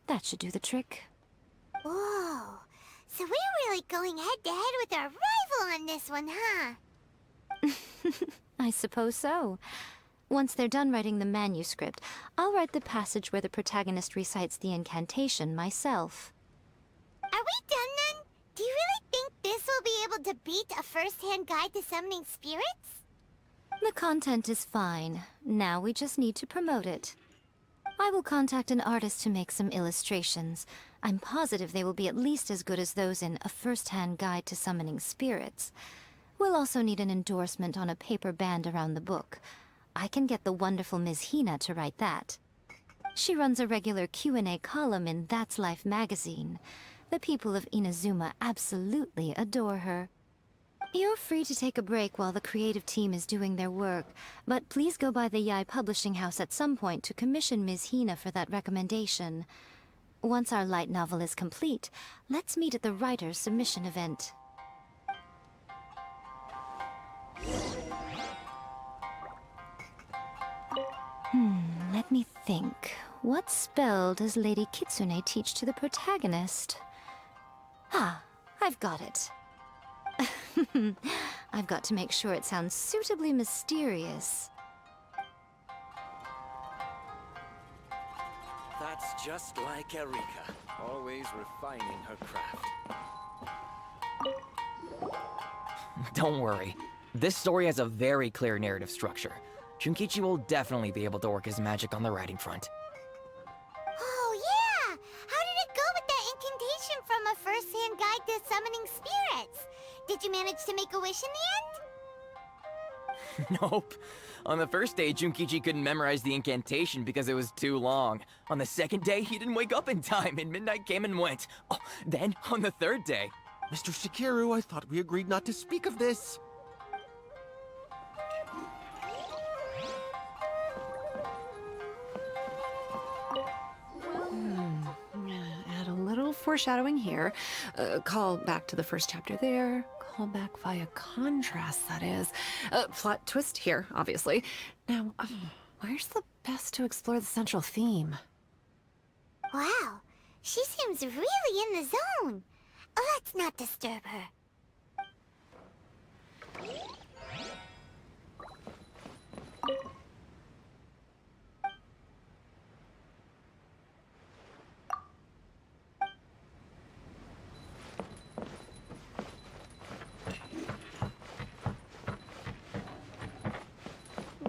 That should do the trick. Whoa. So we're really going head-to-head with our rival on this one, huh? I suppose so. Once they're done writing the manuscript, I'll write the passage where the protagonist recites the incantation myself. Are we done then? Do you really think this will be able to beat a first-hand guide to summoning spirits? The content is fine. Now we just need to promote it. I will contact an artist to make some illustrations. I'm positive they will be at least as good as those in A First-Hand Guide to Summoning Spirits. We'll also need an endorsement on a paper band around the book. I can get the wonderful Ms. Hina to write that. She runs a regular Q&A column in That's Life magazine. The people of Inazuma absolutely adore her. You're free to take a break while the creative team is doing their work, but please go by the Yae Publishing House at some point to commission Ms. Hina for that recommendation. Once our light novel is complete, let's meet at the writer's submission event. Let me think. What spell does Lady Kitsune teach to the protagonist? Ah, I've got it. I've got to make sure it sounds suitably mysterious. That's just like Erika, always refining her craft. Don't worry. This story has a very clear narrative structure. Junkichi will definitely be able to work his magic on the writing front. Oh, yeah! How did it go with that incantation from a first-hand guide to summoning spirits? Did you manage to make a wish in the end? Nope. On the first day, Junkichi couldn't memorize the incantation because it was too long. On the second day, he didn't wake up in time, and midnight came and went. Oh, then, on the third day... Mr. Shigeru, I thought we agreed not to speak of this. Add a little foreshadowing here. Call back to the first chapter there. Call back via contrast, that is. Plot twist here, obviously. Now, where's the best to explore the central theme? Wow, she seems really in the zone. Let's not disturb her.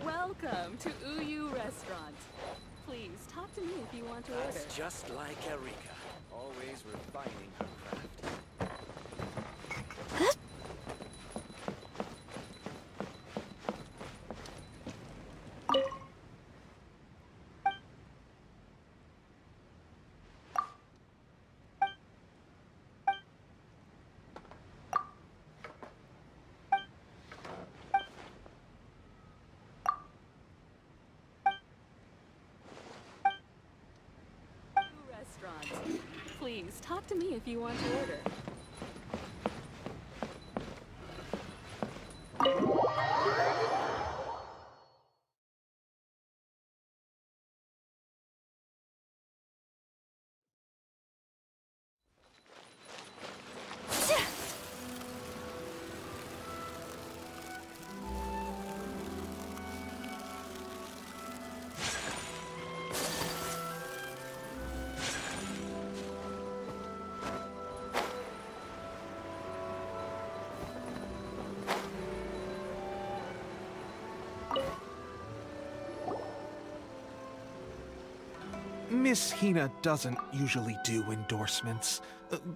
Welcome to Uyu Restaurant. Please talk to me if you want to order. That's just like Erika, always refining her craft. Please talk to me if you want to order. Miss Hina doesn't usually do endorsements,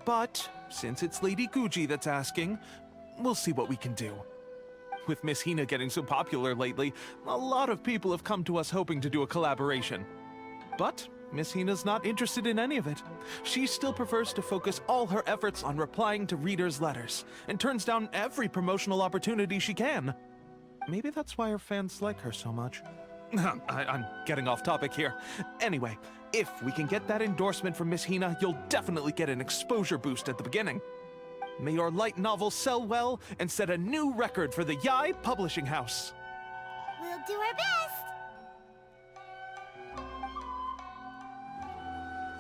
but since it's Lady Guji that's asking, we'll see what we can do. With Miss Hina getting so popular lately, a lot of people have come to us hoping to do a collaboration. But Miss Hina's not interested in any of it. She still prefers to focus all her efforts on replying to readers' letters, and turns down every promotional opportunity she can. Maybe that's why her fans like her so much. I'm getting off topic here. Anyway, if we can get that endorsement from Miss Hina, you'll definitely get an exposure boost at the beginning. May your light novel sell well and set a new record for the Yae Publishing House. We'll do our best.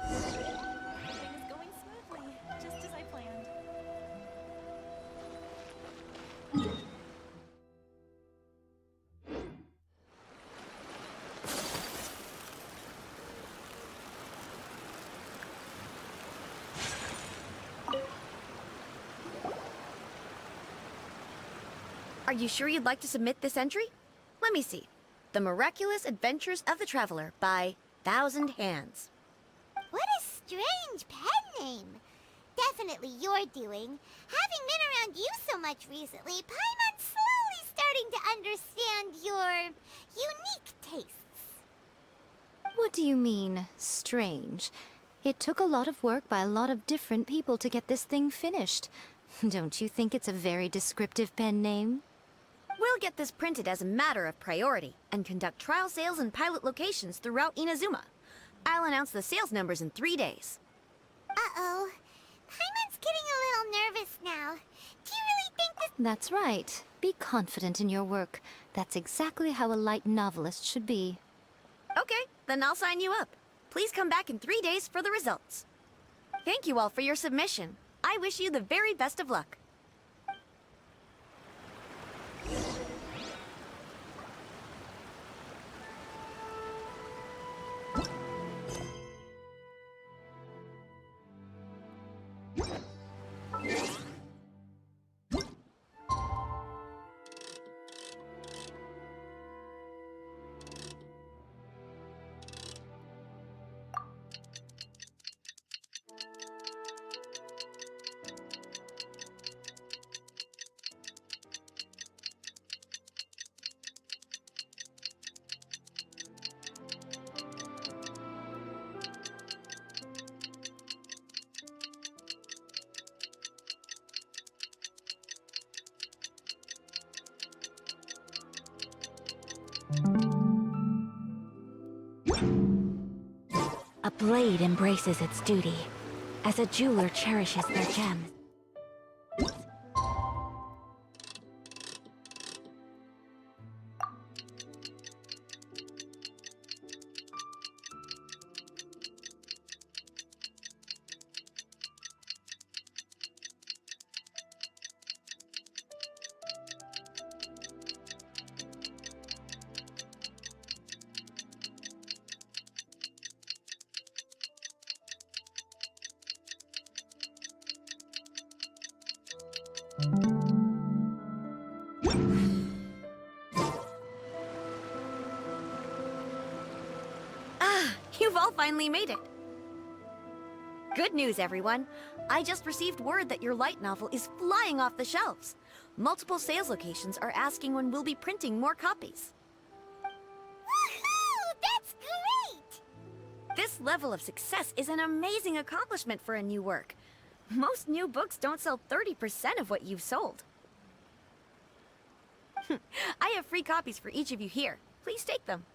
Everything is going smoothly, just as I planned. Are you sure you'd like to submit this entry? Let me see. The Miraculous Adventures of the Traveler by Thousand Hands. What a strange pen name. Definitely your doing. Having been around you so much recently, Paimon's slowly starting to understand your unique tastes. What do you mean, strange? It took a lot of work by a lot of different people to get this thing finished. Don't you think it's a very descriptive pen name? We'll get this printed as a matter of priority and conduct trial sales in pilot locations throughout Inazuma. I'll announce the sales numbers in 3 days. Uh-oh. Paimon's getting a little nervous now. Do you really think this— That's right. Be confident in your work. That's exactly how a light novelist should be. Okay, then I'll sign you up. Please come back in 3 days for the results. Thank you all for your submission. I wish you the very best of luck. A blade embraces its duty, as a jeweler cherishes their gems. You've all finally made it. Good news, everyone. I just received word that your light novel is flying off the shelves. Multiple sales locations are asking when we'll be printing more copies. Woohoo! That's great! This level of success is an amazing accomplishment for a new work. Most new books don't sell 30% of what you've sold. I have free copies for each of you here. Please take them.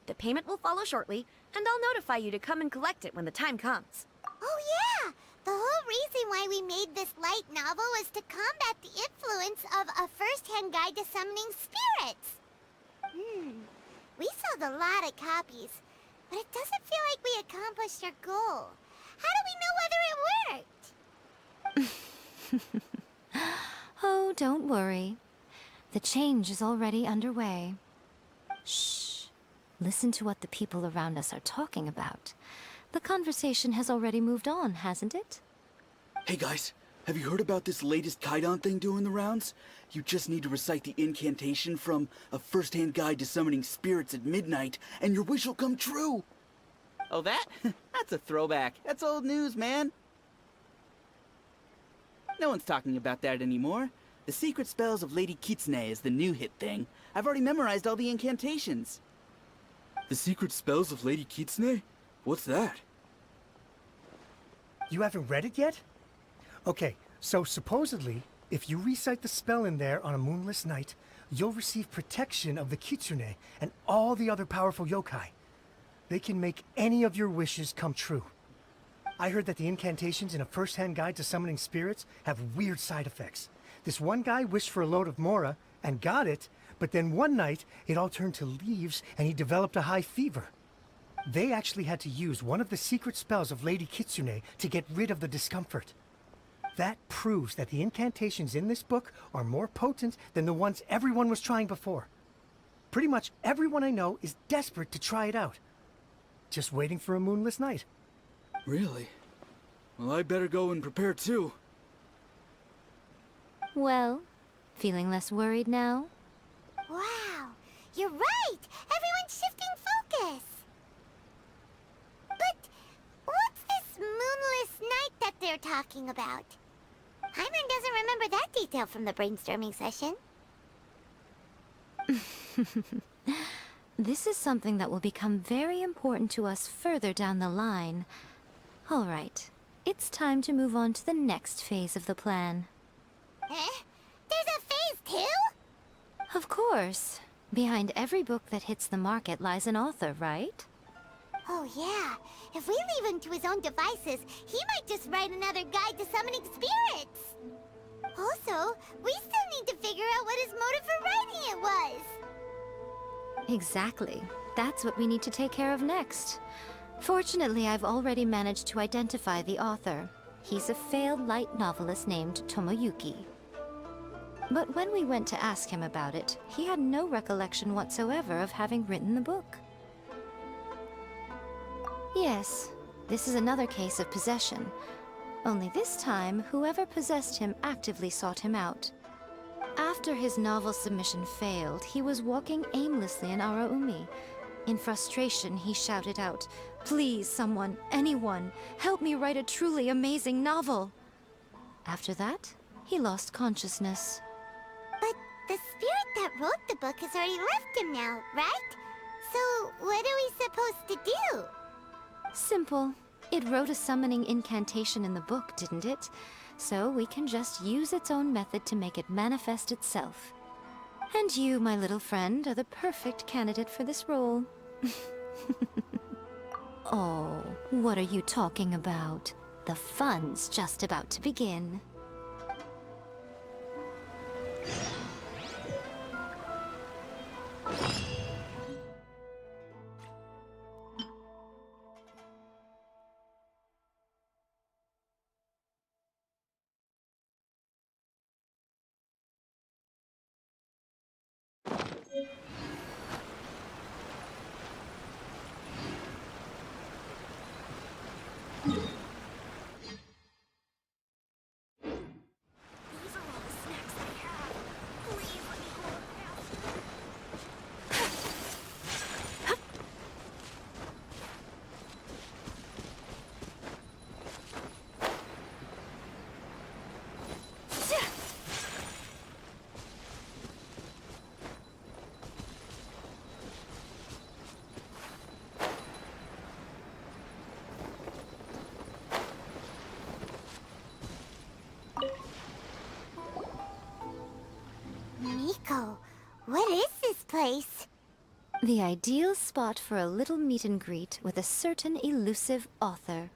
The payment will follow shortly, and I'll notify you to come and collect it when the time comes. Oh yeah! The whole reason why we made this light novel was to combat the influence of a first-hand guide to summoning spirits. We sold a lot of copies, but it doesn't feel like we accomplished our goal. How do we know whether it worked? Oh, don't worry. The change is already underway. Shh. Listen to what the people around us are talking about. The conversation has already moved on, hasn't it? Hey guys, have you heard about this latest Kaidan thing doing the rounds? You just need to recite the incantation from A First-Hand Guide to Summoning Spirits at Midnight, and your wish will come true! Oh, that? That's a throwback. That's old news, man. No one's talking about that anymore. The Secret Spells of Lady Kitsune is the new hit thing. I've already memorized all the incantations. The Secret Spells of Lady Kitsune? What's that? You haven't read it yet? Okay, so supposedly, if you recite the spell in there on a moonless night, you'll receive protection of the Kitsune and all the other powerful yokai. They can make any of your wishes come true. I heard that the incantations in A First-Hand Guide to Summoning Spirits have weird side effects. This one guy wished for a load of mora and got it, but then one night it all turned to leaves and he developed a high fever. They actually had to use one of the secret spells of Lady Kitsune to get rid of the discomfort. That proves that the incantations in this book are more potent than the ones everyone was trying before. Pretty much everyone I know is desperate to try it out. Just waiting for a moonless night. Really? Well, I better go and prepare too. Well, feeling less worried now? Wow, you're right! Everyone's shifting focus! But what's this moonless night that they're talking about? Hyman doesn't remember that detail from the brainstorming session. This is something that will become very important to us further down the line. All right, it's time to move on to the next phase of the plan. There's a phase 2? Of course. Behind every book that hits the market lies an author, right? Oh yeah, if we leave him to his own devices, he might just write another guide to summoning spirits. Also, we still need to figure out what his motive for writing it was. Exactly. That's what we need to take care of next. Fortunately, I've already managed to identify the author. He's a failed light novelist named Tomoyuki. But when we went to ask him about it, he had no recollection whatsoever of having written the book. Yes, this is another case of possession. Only this time, whoever possessed him actively sought him out. After his novel submission failed, he was walking aimlessly in Araumi. In frustration, he shouted out, "Please, someone, anyone, help me write a truly amazing novel!" After that, he lost consciousness. But the spirit that wrote the book has already left him now, right? So what are we supposed to do? Simple. It wrote a summoning incantation in the book, didn't it? So we can just use its own method to make it manifest itself. And you, my little friend, are the perfect candidate for this role. Oh, what are you talking about? The fun's just about to begin. Miko, what is this place? The ideal spot for a little meet and greet with a certain elusive author.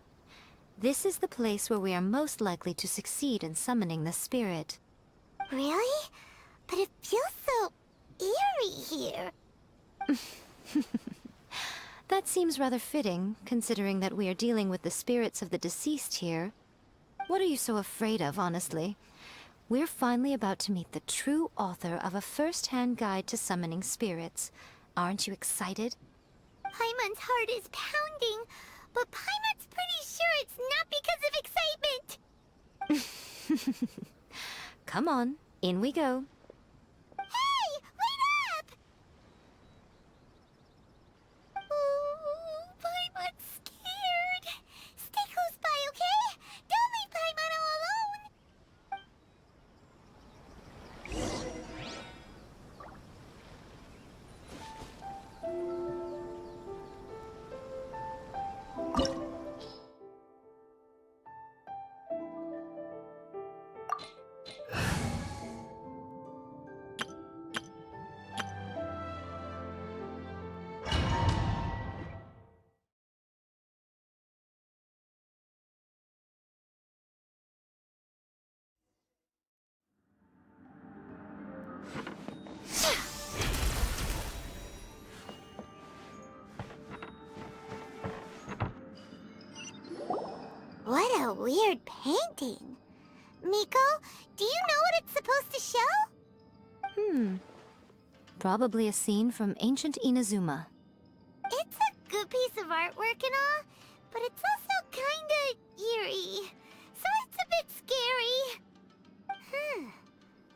This is the place where we are most likely to succeed in summoning the spirit. Really? But it feels so eerie here. That seems rather fitting, considering that we are dealing with the spirits of the deceased here. What are you so afraid of, honestly? We're finally about to meet the true author of a first-hand guide to summoning spirits. Aren't you excited? Paimon's heart is pounding, but Paimon's pretty sure it's not because of excitement. Come on, in we go. Hey, wait up! Ooh, Paimon's scared. Stay close by, okay? Don't leave Paimon all alone. What a weird painting. Miko, do you know what it's supposed to show? Probably a scene from ancient Inazuma. It's a good piece of artwork and all, but it's also kinda eerie. So it's a bit scary.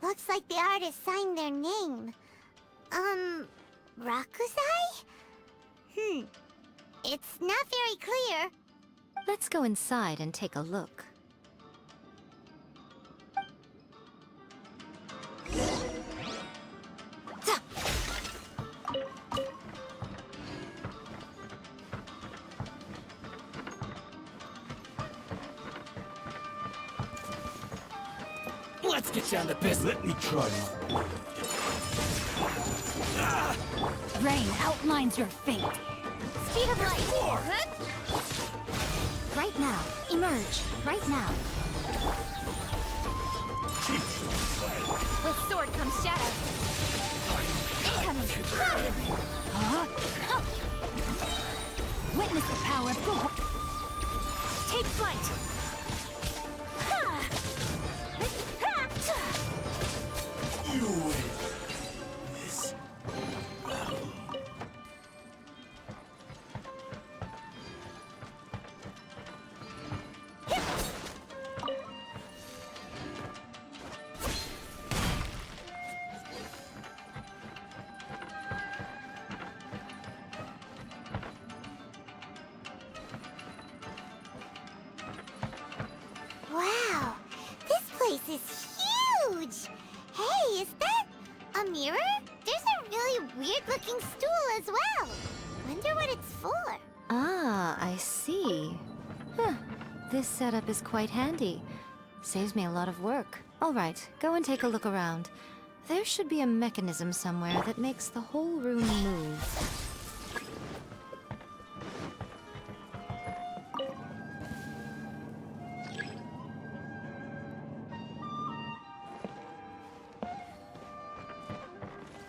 Looks like the artist signed their name. Rakuzai? It's not very clear. Let's go inside and take a look. Let's get down to business. Let me try. Rain outlines your fate. Speed of light. Right now. Emerge. Right now. With sword comes shadow. Incoming. Huh? Witness the power of Go. Take flight. You win this battle. Wow, this place is huge! Hey, is that a mirror? There's a really weird-looking stool as well. Wonder what it's for. Ah, I see. Huh. This setup is quite handy. Saves me a lot of work. All right, go and take a look around. There should be a mechanism somewhere that makes the whole room move.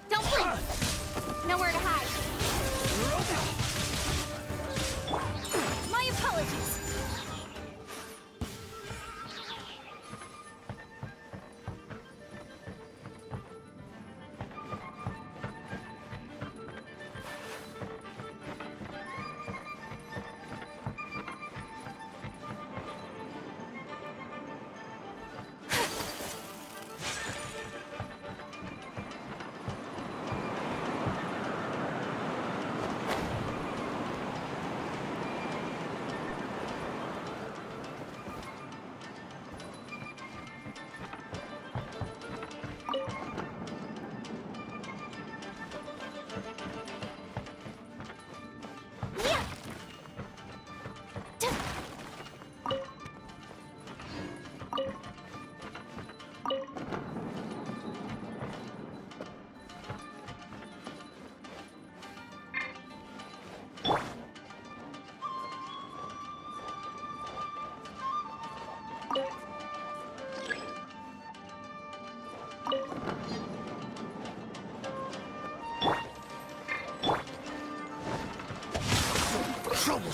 Don't blink! Nowhere to hide. My apologies.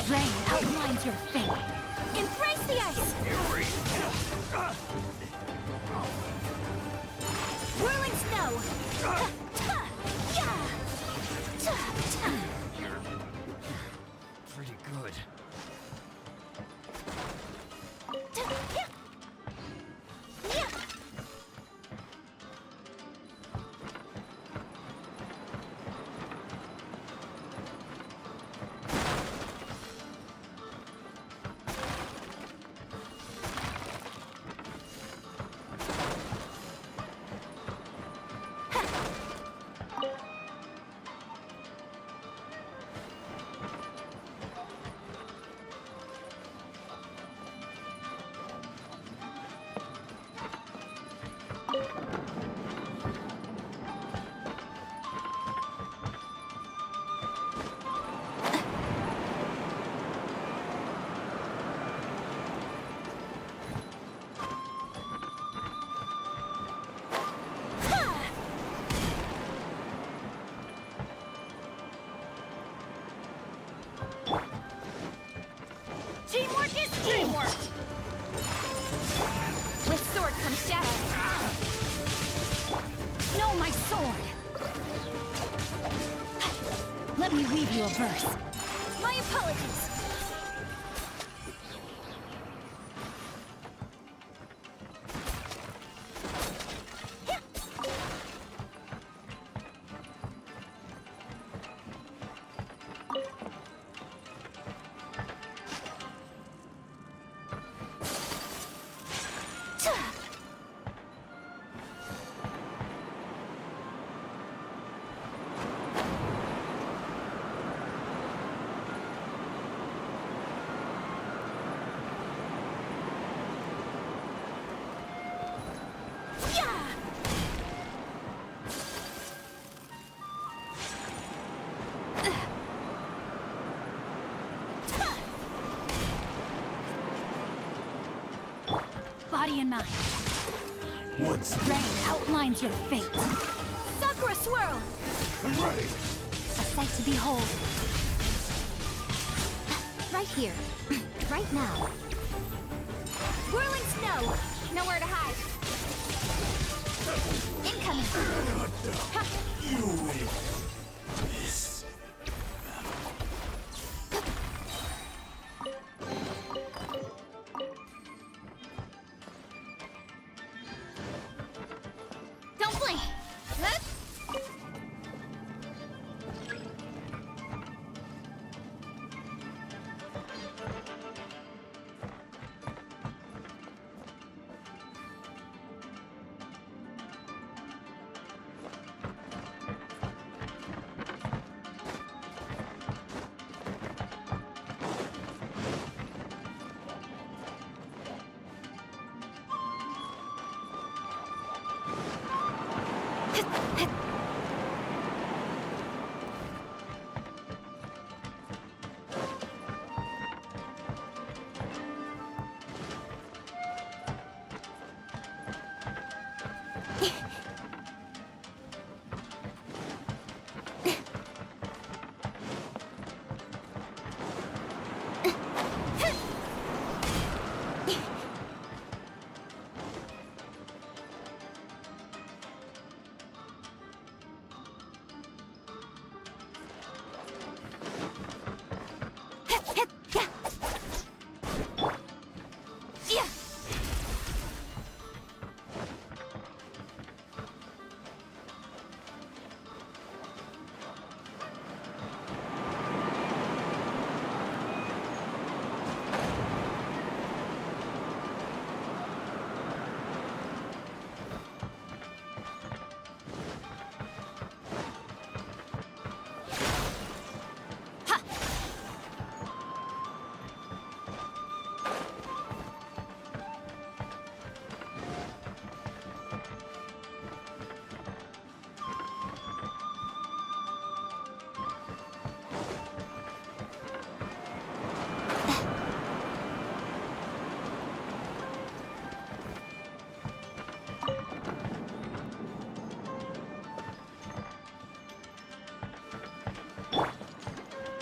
Rain outlines your fate. Embrace the ice! Whirling snow! Pretty good. Teamwork is teamwork! With sword comes shadow. No, my sword! Let me weave you a verse. My apologies! Body and mind. Once Rain outlines your fate. Sakura swirl! I'm ready. A sight to behold. right here. Right now. Whirling snow! Nowhere to hide. Incoming! Ha. Don't blink! Huh?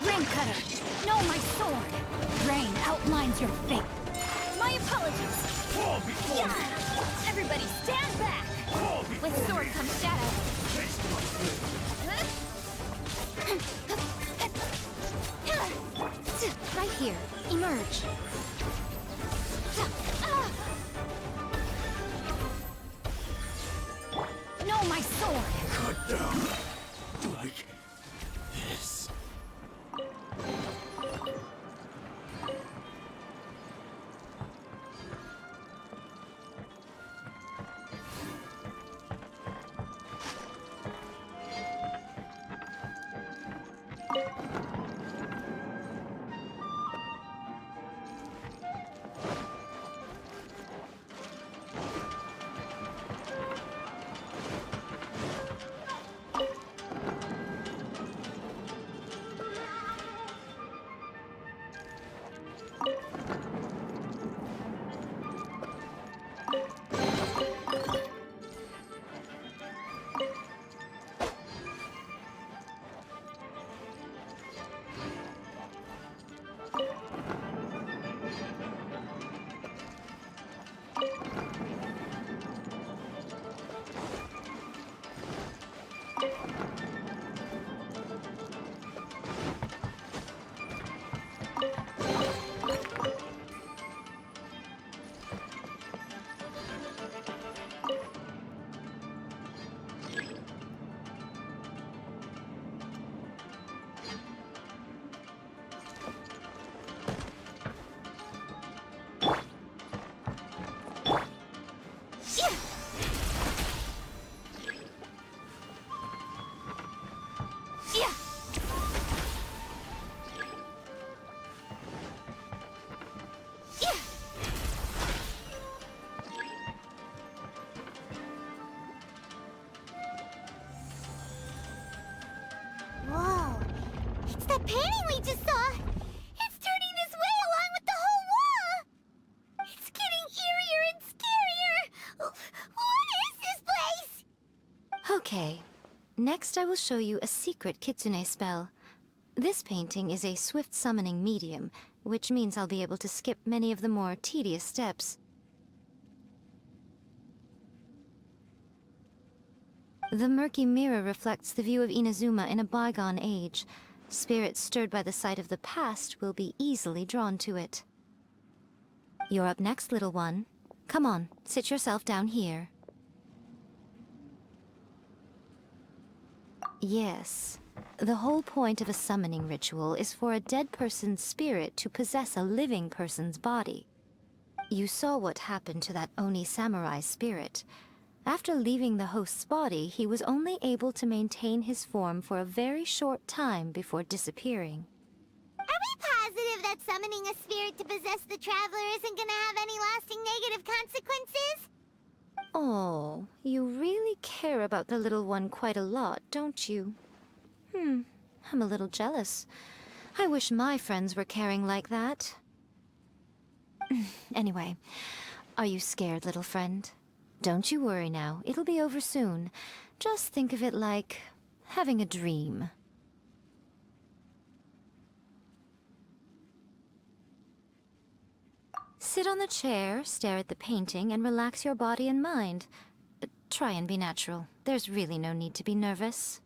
Rain Cutter! No, my sword! Rain outlines your fate. My apologies! Yeah! Everybody stand back! With sword comes shadow. Right here. Emerge. No, my sword! Cut down. Like this. Whoa! It's that painting we just saw! It's turning this way along with the whole wall! It's getting eerier and scarier! What is this place? Okay. Next I will show you a secret kitsune spell. This painting is a swift summoning medium, which means I'll be able to skip many of the more tedious steps. The murky mirror reflects the view of Inazuma in a bygone age. Spirits stirred by the sight of the past will be easily drawn to it. You're up next, little one. Come on, sit yourself down here. Yes. The whole point of a summoning ritual is for a dead person's spirit to possess a living person's body. You saw what happened to that Oni samurai spirit. After leaving the host's body, he was only able to maintain his form for a very short time before disappearing. Are we positive that summoning a spirit to possess the traveler isn't gonna have any lasting negative consequences? Oh, you really care about the little one quite a lot, don't you? I'm a little jealous. I wish my friends were caring like that. Anyway, are you scared, little friend? Don't you worry now, it'll be over soon. Just think of it like having a dream. Sit on the chair, stare at the painting, and relax your body and mind. Try and be natural. There's really no need to be nervous.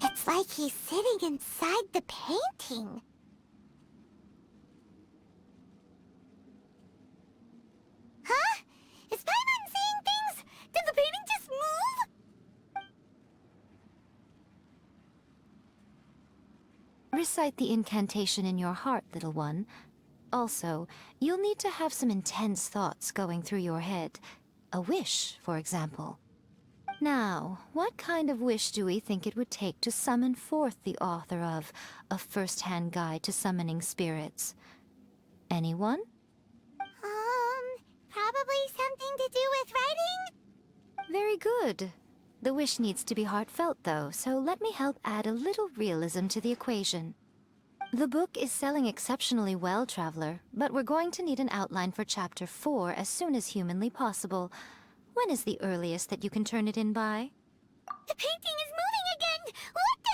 It's like he's sitting inside the painting. Huh? Is Paimon seeing things? Did the painting just move? Recite the incantation in your heart, little one. Also, you'll need to have some intense thoughts going through your head. A wish, for example. Now, what kind of wish do we think it would take to summon forth the author of A First-Hand Guide to Summoning Spirits? Anyone? Probably something to do with writing? Very good. The wish needs to be heartfelt, though, so let me help add a little realism to the equation. The book is selling exceptionally well, Traveler, but we're going to need an outline for Chapter 4 as soon as humanly possible. When is the earliest that you can turn it in by? The painting is moving again! What the...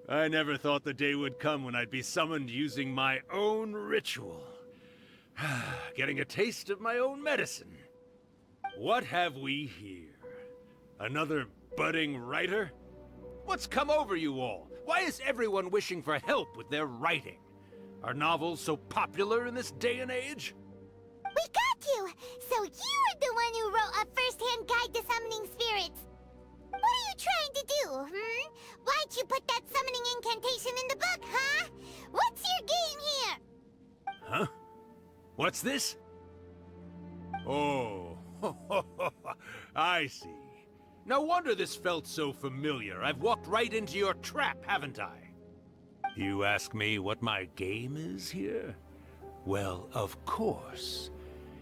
I never thought the day would come when I'd be summoned using my own ritual. Getting a taste of my own medicine. What have we here? Another budding writer? What's come over you all? Why is everyone wishing for help with their writing? Are novels so popular in this day and age? We got you! So you were the one who wrote A First-Hand Guide to Summoning Spirits! What are you trying to do, Why'd you put that summoning incantation in the book, huh? What's your game here? Huh? What's this? Oh, I see. No wonder this felt so familiar. I've walked right into your trap, haven't I? You ask me what my game is here? Well, of course.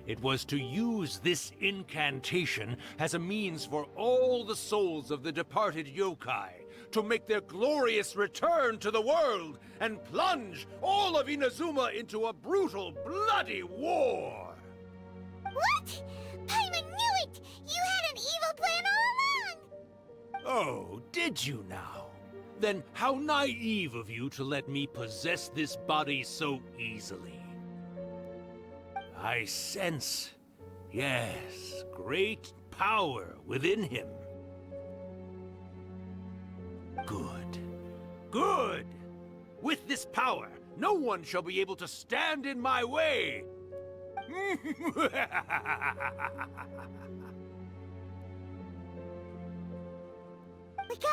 It was to use this incantation as a means for all the souls of the departed yokai to make their glorious return to the world and plunge all of Inazuma into a brutal, bloody war! What? Paimon knew it! You had an evil plan all along! Oh, did you now? Then how naive of you to let me possess this body so easily. I sense, yes, great power within him. Good. Good! With this power, no one shall be able to stand in my way! Wake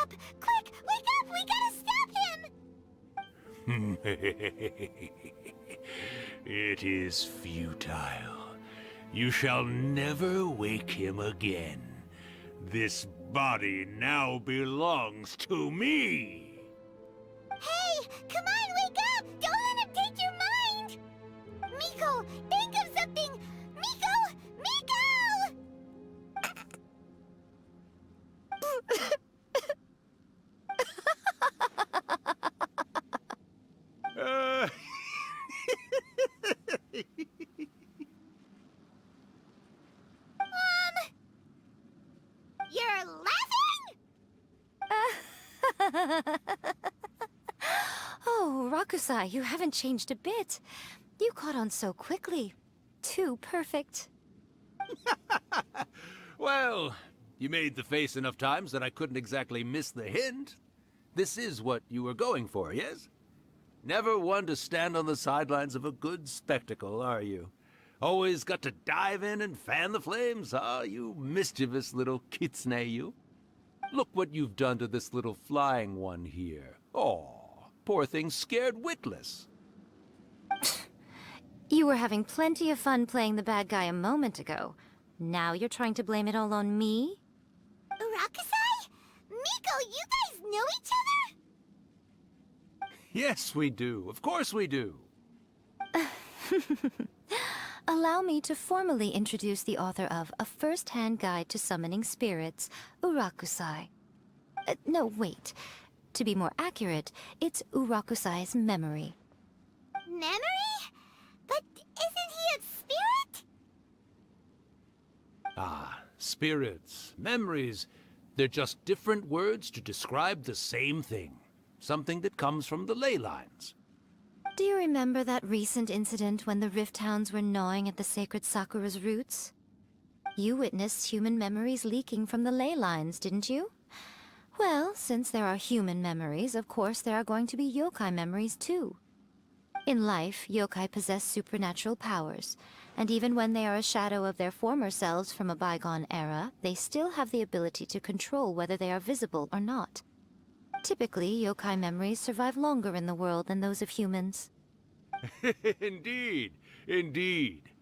up! Quick! Wake up! We gotta stop him! It is futile. You shall never wake him again. This body now belongs to me! Hey! Come on, wake up! Don't let him take your mind! Miko, think of something! Miko! Miko! You're laughing? Oh, Rakusai, you haven't changed a bit. You caught on so quickly. Too perfect. Well, you made the face enough times that I couldn't exactly miss the hint. This is what you were going for, yes? Never one to stand on the sidelines of a good spectacle, are you? Always got to dive in and fan the flames, huh? You mischievous little kitsune, you. Look what you've done to this little flying one here. Aw, poor thing scared witless. You were having plenty of fun playing the bad guy a moment ago. Now you're trying to blame it all on me? Rakusai? Miko, you guys know each other? Yes, we do. Of course we do. Allow me to formally introduce the author of A First-Hand Guide to Summoning Spirits, Urakusai. No, wait. To be more accurate, it's Urakusai's memory. Memory? But isn't he a spirit? Ah, spirits, memories. They're just different words to describe the same thing. Something that comes from the ley lines. Do you remember that recent incident when the Rift Hounds were gnawing at the sacred Sakura's roots? You witnessed human memories leaking from the ley lines, didn't you? Well, since there are human memories, of course there are going to be yokai memories too. In life, yokai possess supernatural powers, and even when they are a shadow of their former selves from a bygone era, they still have the ability to control whether they are visible or not. Typically, yokai memories survive longer in the world than those of humans. Indeed, indeed.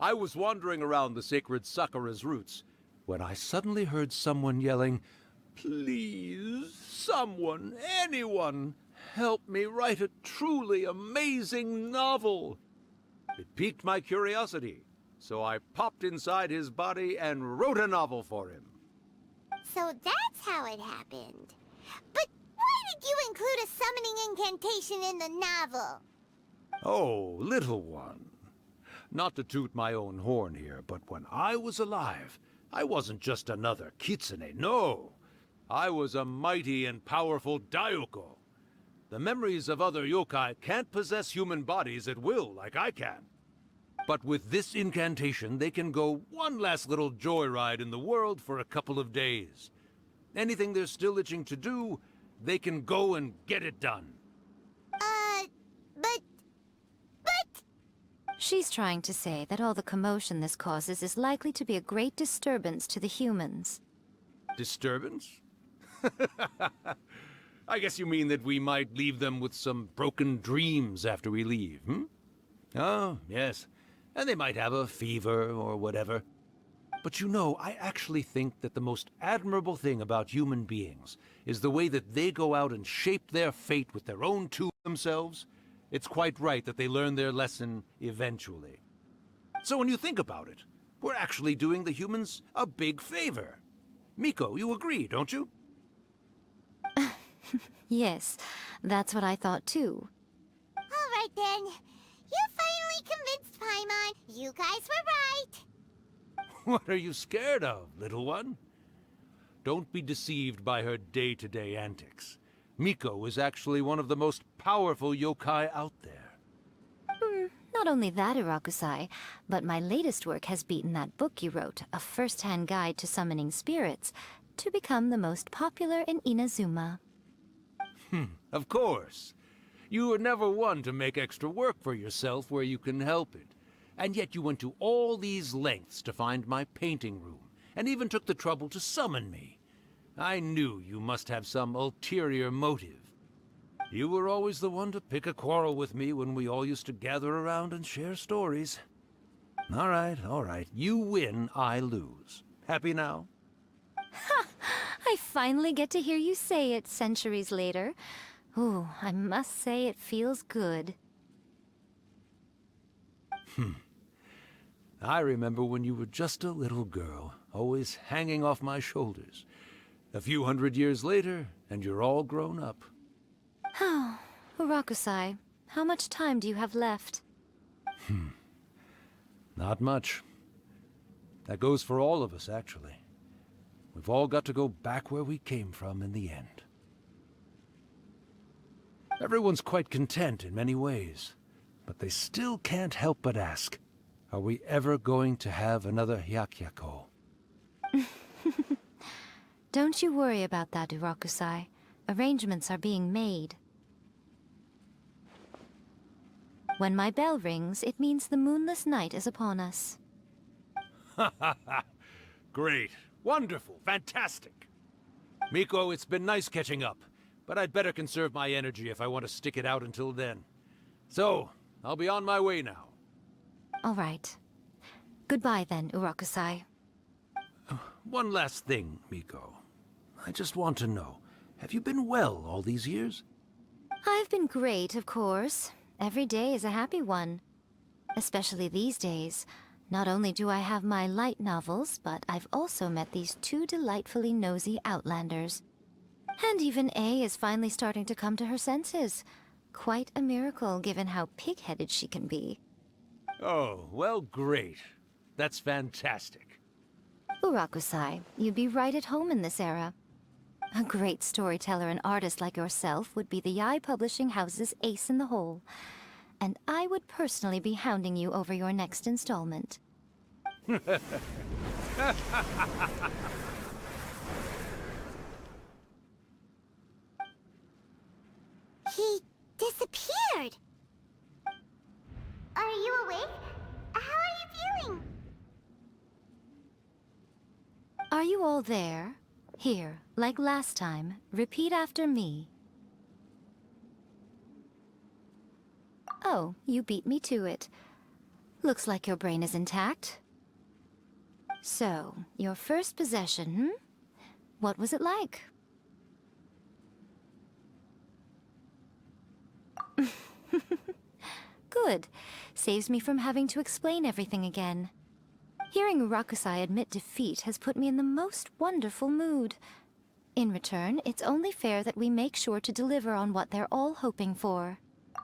I was wandering around the sacred Sakura's roots when I suddenly heard someone yelling, "Please, someone, anyone, help me write a truly amazing novel." It piqued my curiosity, so I popped inside his body and wrote a novel for him. So that's how it happened. But why did you include a summoning incantation in the novel? Oh, little one. Not to toot my own horn here, but when I was alive, I wasn't just another kitsune, no. I was a mighty and powerful Daioko. The memories of other yokai can't possess human bodies at will like I can. But with this incantation, they can go one last little joyride in the world for a couple of days. Anything they're still itching to do, they can go and get it done. But... She's trying to say that all the commotion this causes is likely to be a great disturbance to the humans. Disturbance? I guess you mean that we might leave them with some broken dreams after we leave, hmm? Oh, yes. And they might have a fever or whatever. But you know, I actually think that the most admirable thing about human beings is the way that they go out and shape their fate with their own tools themselves. It's quite right that they learn their lesson eventually. So when you think about it, we're actually doing the humans a big favor. Miko, you agree, don't you? Yes, that's what I thought too. All right then. You finally convinced Paimon. You guys were right. What are you scared of, little one? Don't be deceived by her day-to-day antics. Miko is actually one of the most powerful yokai out there. Not only that, Urakusai, but my latest work has beaten that book you wrote, A First-Hand Guide to Summoning Spirits, to become the most popular in Inazuma. Of course. You were never one to make extra work for yourself where you can help it. And yet you went to all these lengths to find my painting room, and even took the trouble to summon me. I knew you must have some ulterior motive. You were always the one to pick a quarrel with me when we all used to gather around and share stories. All right. You win, I lose. Happy now? Ha! I finally get to hear you say it centuries later. Ooh, I must say it feels good. I remember when you were just a little girl, always hanging off my shoulders. A few hundred years later, and you're all grown up. Oh, Urakusai, how much time do you have left? Not much. That goes for all of us, actually. We've all got to go back where we came from in the end. Everyone's quite content in many ways, but they still can't help but ask, are we ever going to have another Hyakyako? Don't you worry about that, Urakusai. Arrangements are being made. When my bell rings, it means the moonless night is upon us. Great. Wonderful. Fantastic. Miko, it's been nice catching up, but I'd better conserve my energy if I want to stick it out until then. So, I'll be on my way now. All right. Goodbye then, Urakusai. One last thing, Miko. I just want to know, have you been well all these years? I've been great, of course. Every day is a happy one. Especially these days. Not only do I have my light novels, but I've also met these two delightfully nosy outlanders. And even A is finally starting to come to her senses. Quite a miracle, given how pig-headed she can be. Oh, well, great. That's fantastic. Urakusai, you'd be right at home in this era. A great storyteller and artist like yourself would be the Yae Publishing House's ace in the hole. And I would personally be hounding you over your next installment. He disappeared. Are you awake? How are you feeling? Are you all there? Here, like last time, repeat after me. Oh, you beat me to it. Looks like your brain is intact. So, your first possession, What was it like? Good. Saves me from having to explain everything again. Hearing Urakusai admit defeat has put me in the most wonderful mood. In return, it's only fair that we make sure to deliver on what they're all hoping for.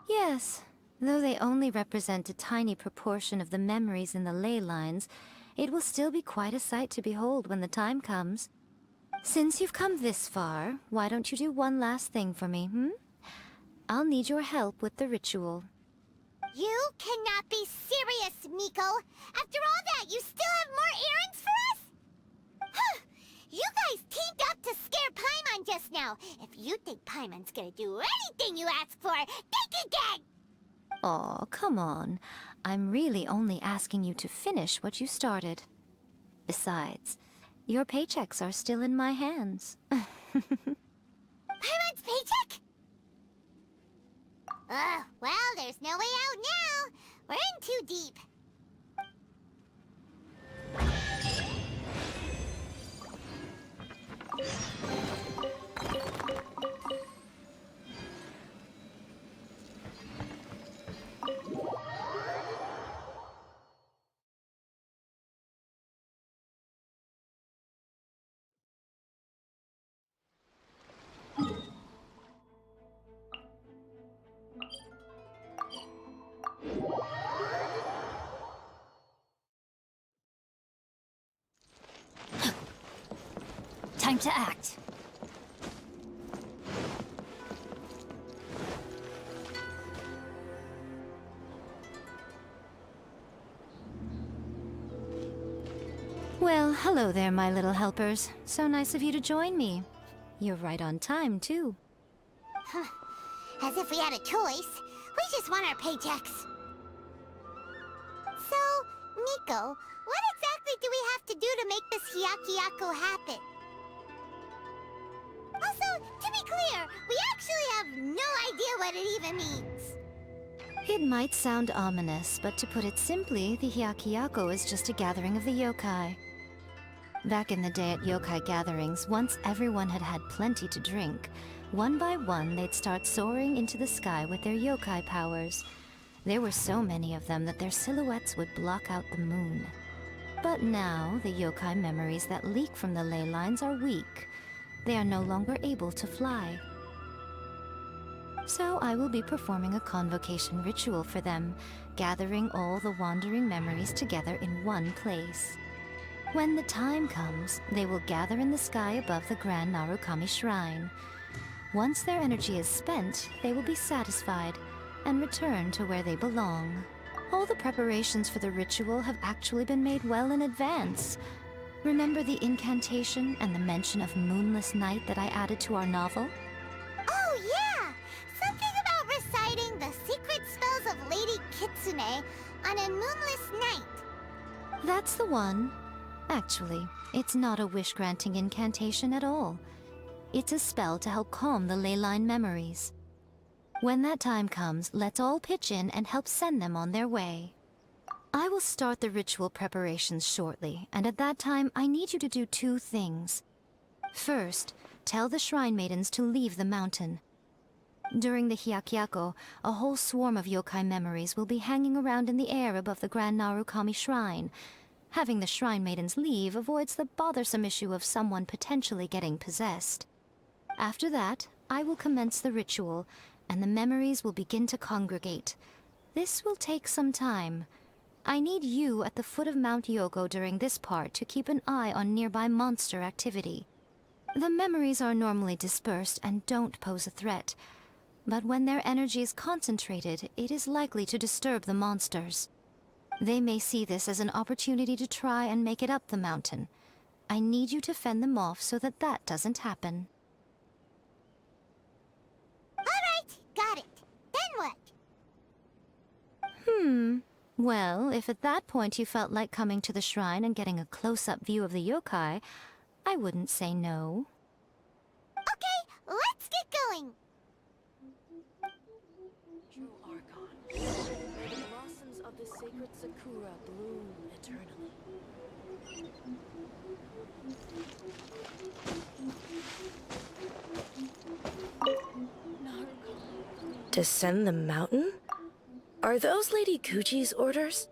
Yes, though they only represent a tiny proportion of the memories in the ley lines, it will still be quite a sight to behold when the time comes. Since you've come this far, why don't you do one last thing for me, I'll need your help with the ritual. You cannot be serious, Miko! After all that, you still have more errands for us? Huh! You guys teamed up to scare Paimon just now. If you think Paimon's gonna do anything you ask for, think again! Aw, come on. I'm really only asking you to finish what you started. Besides, your paychecks are still in my hands. Paimon's paycheck? Well, there's no way out now. We're in too deep. Time to act. Well, hello there, my little helpers. So nice of you to join me. You're right on time, too. As if we had a choice. We just want our paychecks. So, Miko, what exactly do we have to do to make this Hyakyako happen? Also, to be clear, we actually have no idea what it even means. It might sound ominous, but to put it simply, the Hyakyako is just a gathering of the yokai. Back in the day at yokai gatherings, once everyone had had plenty to drink, one by one they'd start soaring into the sky with their yokai powers. There were so many of them that their silhouettes would block out the moon. But now, the yokai memories that leak from the ley lines are weak. They are no longer able to fly. So I will be performing a convocation ritual for them, gathering all the wandering memories together in one place. When the time comes, they will gather in the sky above the Grand Narukami Shrine. Once their energy is spent, they will be satisfied and return to where they belong. All the preparations for the ritual have actually been made well in advance. Remember the incantation and the mention of moonless night that I added to our novel? Oh yeah! Something about reciting the secret spells of Lady Kitsune on a moonless night. That's the one. Actually, it's not a wish-granting incantation at all. It's a spell to help calm the ley line memories. When that time comes, let's all pitch in and help send them on their way. I will start the ritual preparations shortly, and at that time I need you to do two things. First, tell the Shrine Maidens to leave the mountain. During the Hyakyako, a whole swarm of yokai memories will be hanging around in the air above the Grand Narukami Shrine. Having the Shrine Maidens leave avoids the bothersome issue of someone potentially getting possessed. After that, I will commence the ritual, and the memories will begin to congregate. This will take some time. I need you at the foot of Mount Yogo during this part to keep an eye on nearby monster activity. The memories are normally dispersed and don't pose a threat, but when their energy is concentrated, it is likely to disturb the monsters. They may see this as an opportunity to try and make it up the mountain. I need you to fend them off so that that doesn't happen. Alright, got it. Then what? Well, if at that point you felt like coming to the shrine and getting a close-up view of the yokai, I wouldn't say no. Okay, let's get going! True Archon, may the blossoms of the sacred Sakura bloom eternally. Descend the mountain? Are those Lady Guji's orders?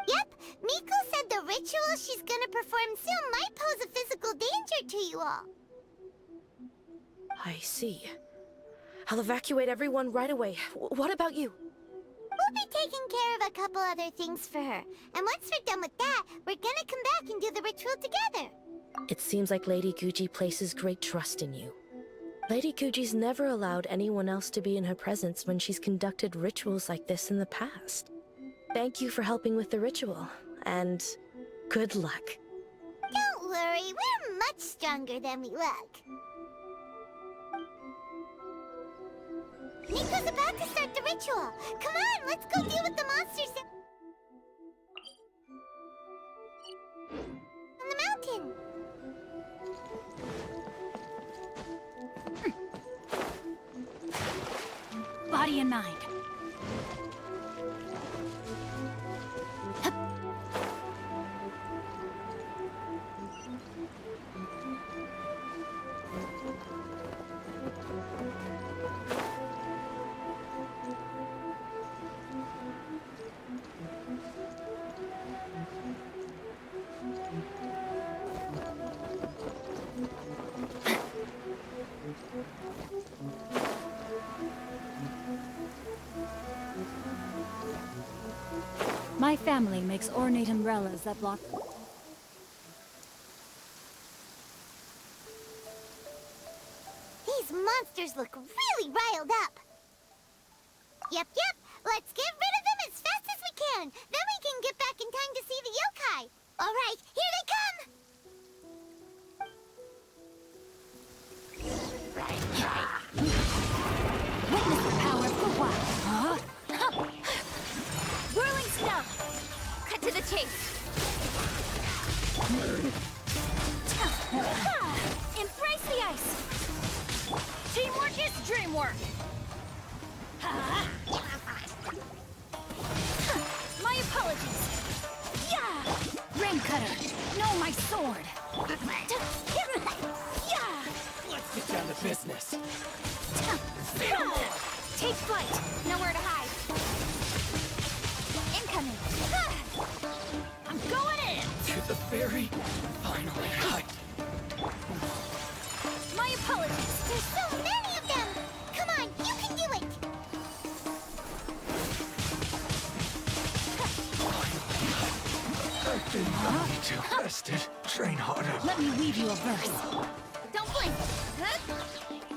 Yep, Miko said the ritual she's gonna perform soon might pose a physical danger to you all. I see. I'll evacuate everyone right away. What about you? We'll be taking care of a couple other things for her. And once we're done with that, we're gonna come back and do the ritual together. It seems like Lady Guji places great trust in you. Lady Guji's never allowed anyone else to be in her presence when she's conducted rituals like this in the past. Thank you for helping with the ritual, and good luck. Don't worry, we're much stronger than we look. Miko's about to start the ritual. Come on, let's go deal with the monsters on the mountain. Body and mind. My family makes ornate umbrellas that block... These monsters look really riled up. Yep, let's get rid of them as fast as we can. Then we can get back in time to see the yokai. Alright, here they come! Witness the power of the wild. Huh? Whirling snow! Cut to the chase! Embrace the ice! Teamwork is dreamwork! My apologies. Yeah! Rain cutter, no, my sword. Yeah! Let's get down to business. Take flight. Nowhere to hide. Incoming. I'm going in. To the very finally. My apologies. There's so many of them. Come on, you can do it. I've been too rested. Train harder. Let me weave you a verse. Don't blink.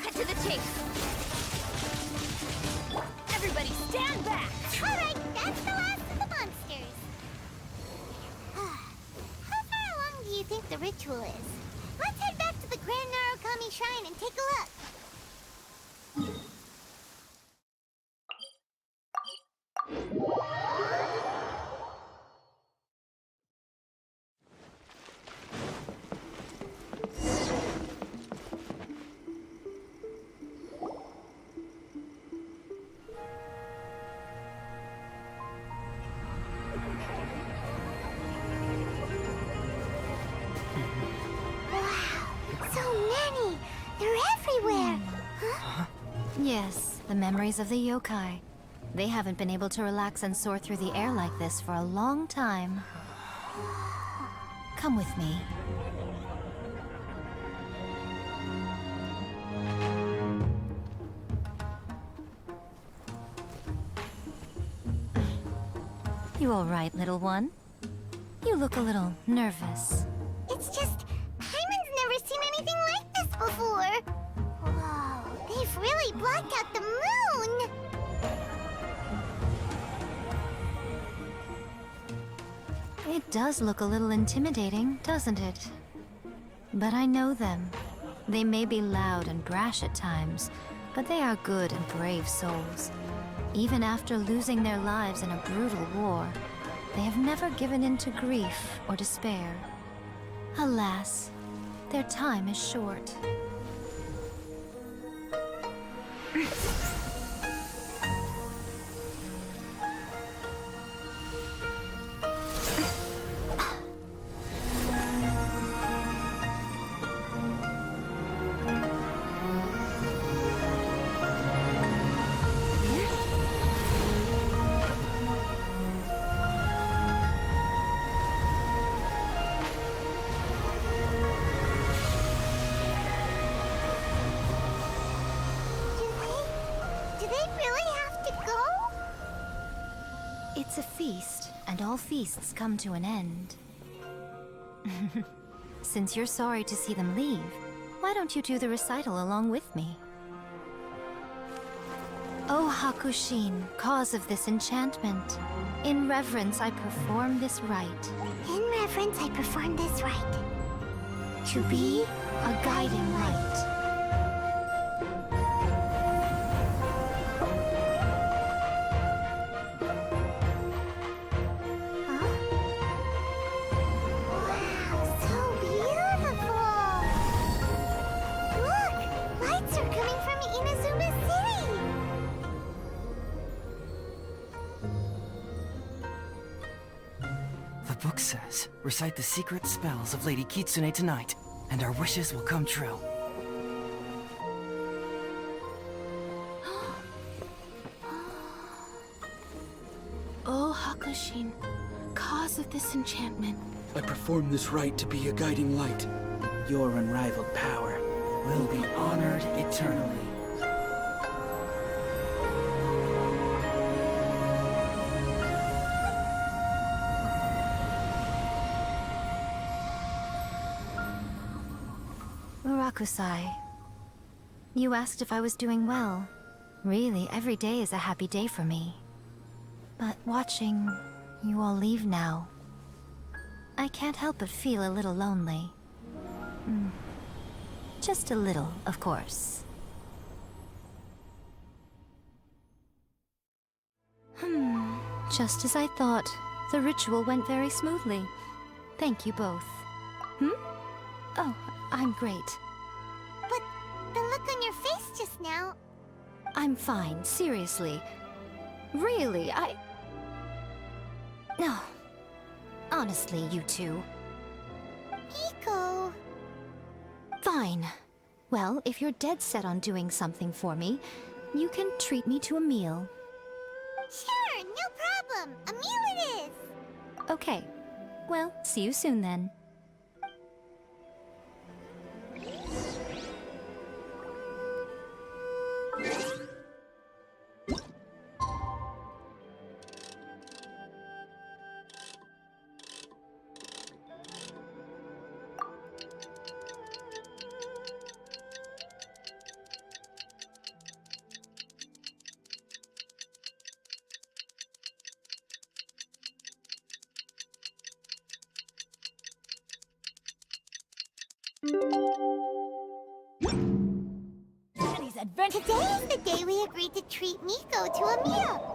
Cut to the chase. Everybody stand back. All right, that's the last of the monsters. How far along do you think the ritual is? Let's head back to the Grand Narukami Shrine and take a look. So many! They're everywhere! Huh? Yes, the memories of the yokai. They haven't been able to relax and soar through the air like this for a long time. Come with me. You all right, little one? You look a little nervous. It's just, Hyman's never seen anything like this before! Whoa, they've really blocked out the moon! It does look a little intimidating, doesn't it? But I know them. They may be loud and brash at times, but they are good and brave souls. Even after losing their lives in a brutal war, they have never given in to grief or despair. Alas, their time is short. Do they really have to go? It's a feast, and all feasts come to an end. Since you're sorry to see them leave, why don't you do the recital along with me? O Hakushin, cause of this enchantment, in reverence I perform this rite. In reverence, I perform this rite. To be a guiding light. Wow, so beautiful! Look! Lights are coming from Inazuma City! The book says, recite the secret spells of Lady Kitsune tonight, and our wishes will come true. O Hakushin, cause of this enchantment. I perform this rite to be a guiding light. Your unrivaled power Will be honored eternally. Murakusai, you asked if I was doing well. Really, every day is a happy day for me. But watching you all leave now, I can't help but feel a little lonely. Just a little, of course. Just as I thought, the ritual went very smoothly. Thank you both. Oh, I'm great. But the look on your face just now... I'm fine, seriously. Really, No. Honestly, you two. Miko. Fine. Well, if you're dead set on doing something for me, you can treat me to a meal. Sure, no problem. A meal it is. Okay. Well, see you soon then. Today's adventure. Today is the day we agreed to treat Miko to a meal.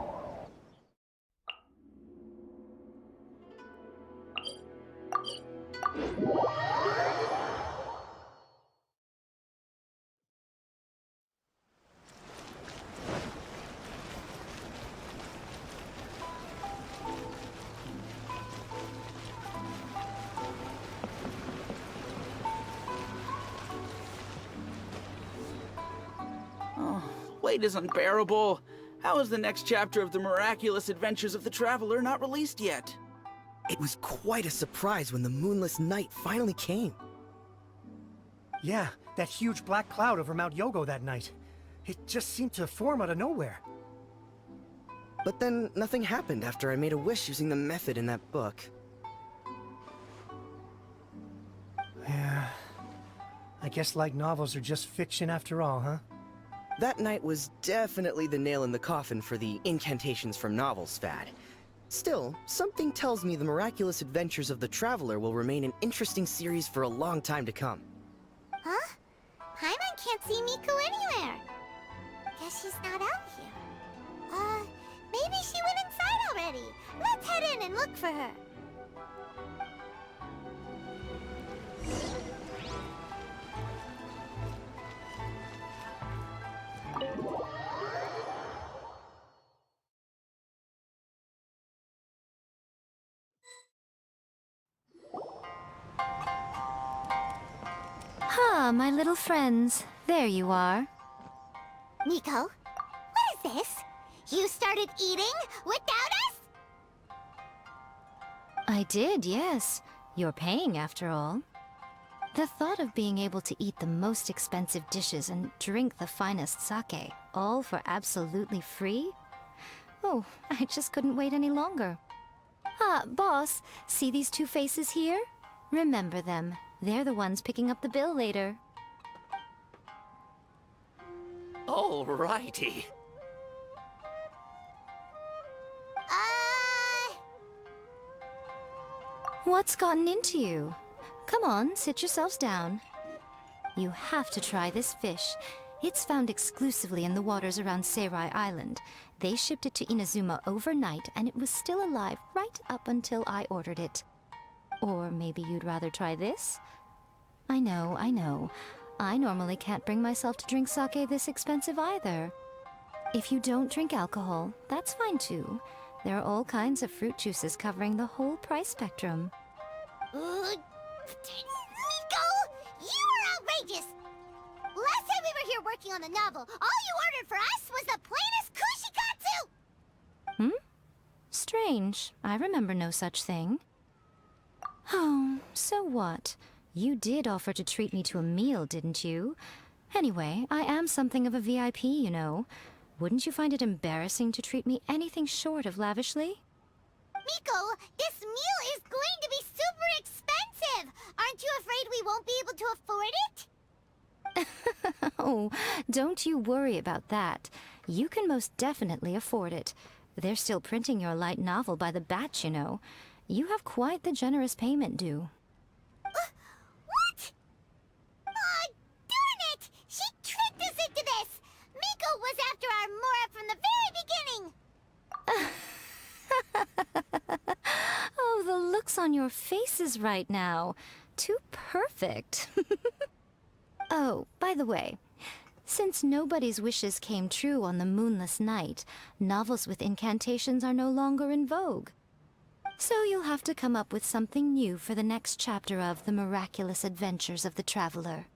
Wait is unbearable. How is the next chapter of the miraculous adventures of the Traveler not released yet? It was quite a surprise when the moonless night finally came. Yeah, that huge black cloud over Mount Yogo that night. It just seemed to form out of nowhere. But then nothing happened after I made a wish using the method in that book. Yeah. I guess light novels are just fiction after all, huh? That night was definitely the nail in the coffin for the incantations from novels fad. Still, something tells me the miraculous adventures of the Traveler will remain an interesting series for a long time to come. Huh? Paimon can't see Miko anywhere. Guess she's not out here. Maybe she went inside already. Let's head in and look for her. Ah, my little friends. There you are. Miko, what is this? You started eating without us? I did, yes. You're paying, after all. The thought of being able to eat the most expensive dishes and drink the finest sake, all for absolutely free? Oh, I just couldn't wait any longer. Ah, boss, see these two faces here? Remember them. They're the ones picking up the bill later. Alrighty. What's gotten into you? Come on, sit yourselves down. You have to try this fish. It's found exclusively in the waters around Seirai Island. They shipped it to Inazuma overnight, and it was still alive right up until I ordered it. Or maybe you'd rather try this? I know, I know. I normally can't bring myself to drink sake this expensive either. If you don't drink alcohol, that's fine too. There are all kinds of fruit juices covering the whole price spectrum. Miko! You are outrageous! Last time we were here working on the novel, all you ordered for us was the plainest kushikatsu! Strange. I remember no such thing. Oh, so what? You did offer to treat me to a meal, didn't you? Anyway, I am something of a VIP, you know. Wouldn't you find it embarrassing to treat me anything short of lavishly? Miko, this meal is going to be super expensive! Aren't you afraid we won't be able to afford it? Oh, don't you worry about that. You can most definitely afford it. They're still printing your light novel by the batch, you know. You have quite the generous payment due. What? Aw, darn it! She tricked us into this! Miko was after our Mora from the very beginning! Oh, the looks on your faces right now. Too perfect. Oh, by the way, Since nobody's wishes came true on the moonless night, novels with incantations are no longer in vogue. So you'll have to come up with something new for the next chapter of The Miraculous Adventures of the Traveler.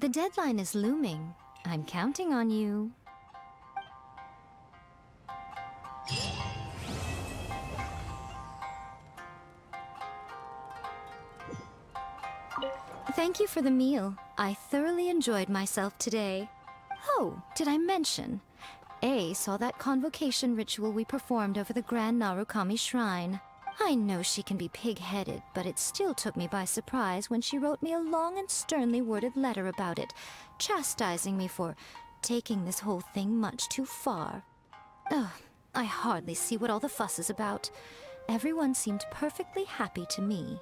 The deadline is looming. I'm counting on you. Thank you for the meal. I thoroughly enjoyed myself today. Oh, did I mention? A saw that convocation ritual we performed over the Grand Narukami Shrine. I know she can be pig-headed, but it still took me by surprise when she wrote me a long and sternly worded letter about it, chastising me for taking this whole thing much too far. Ugh, I hardly see what all the fuss is about. Everyone seemed perfectly happy to me.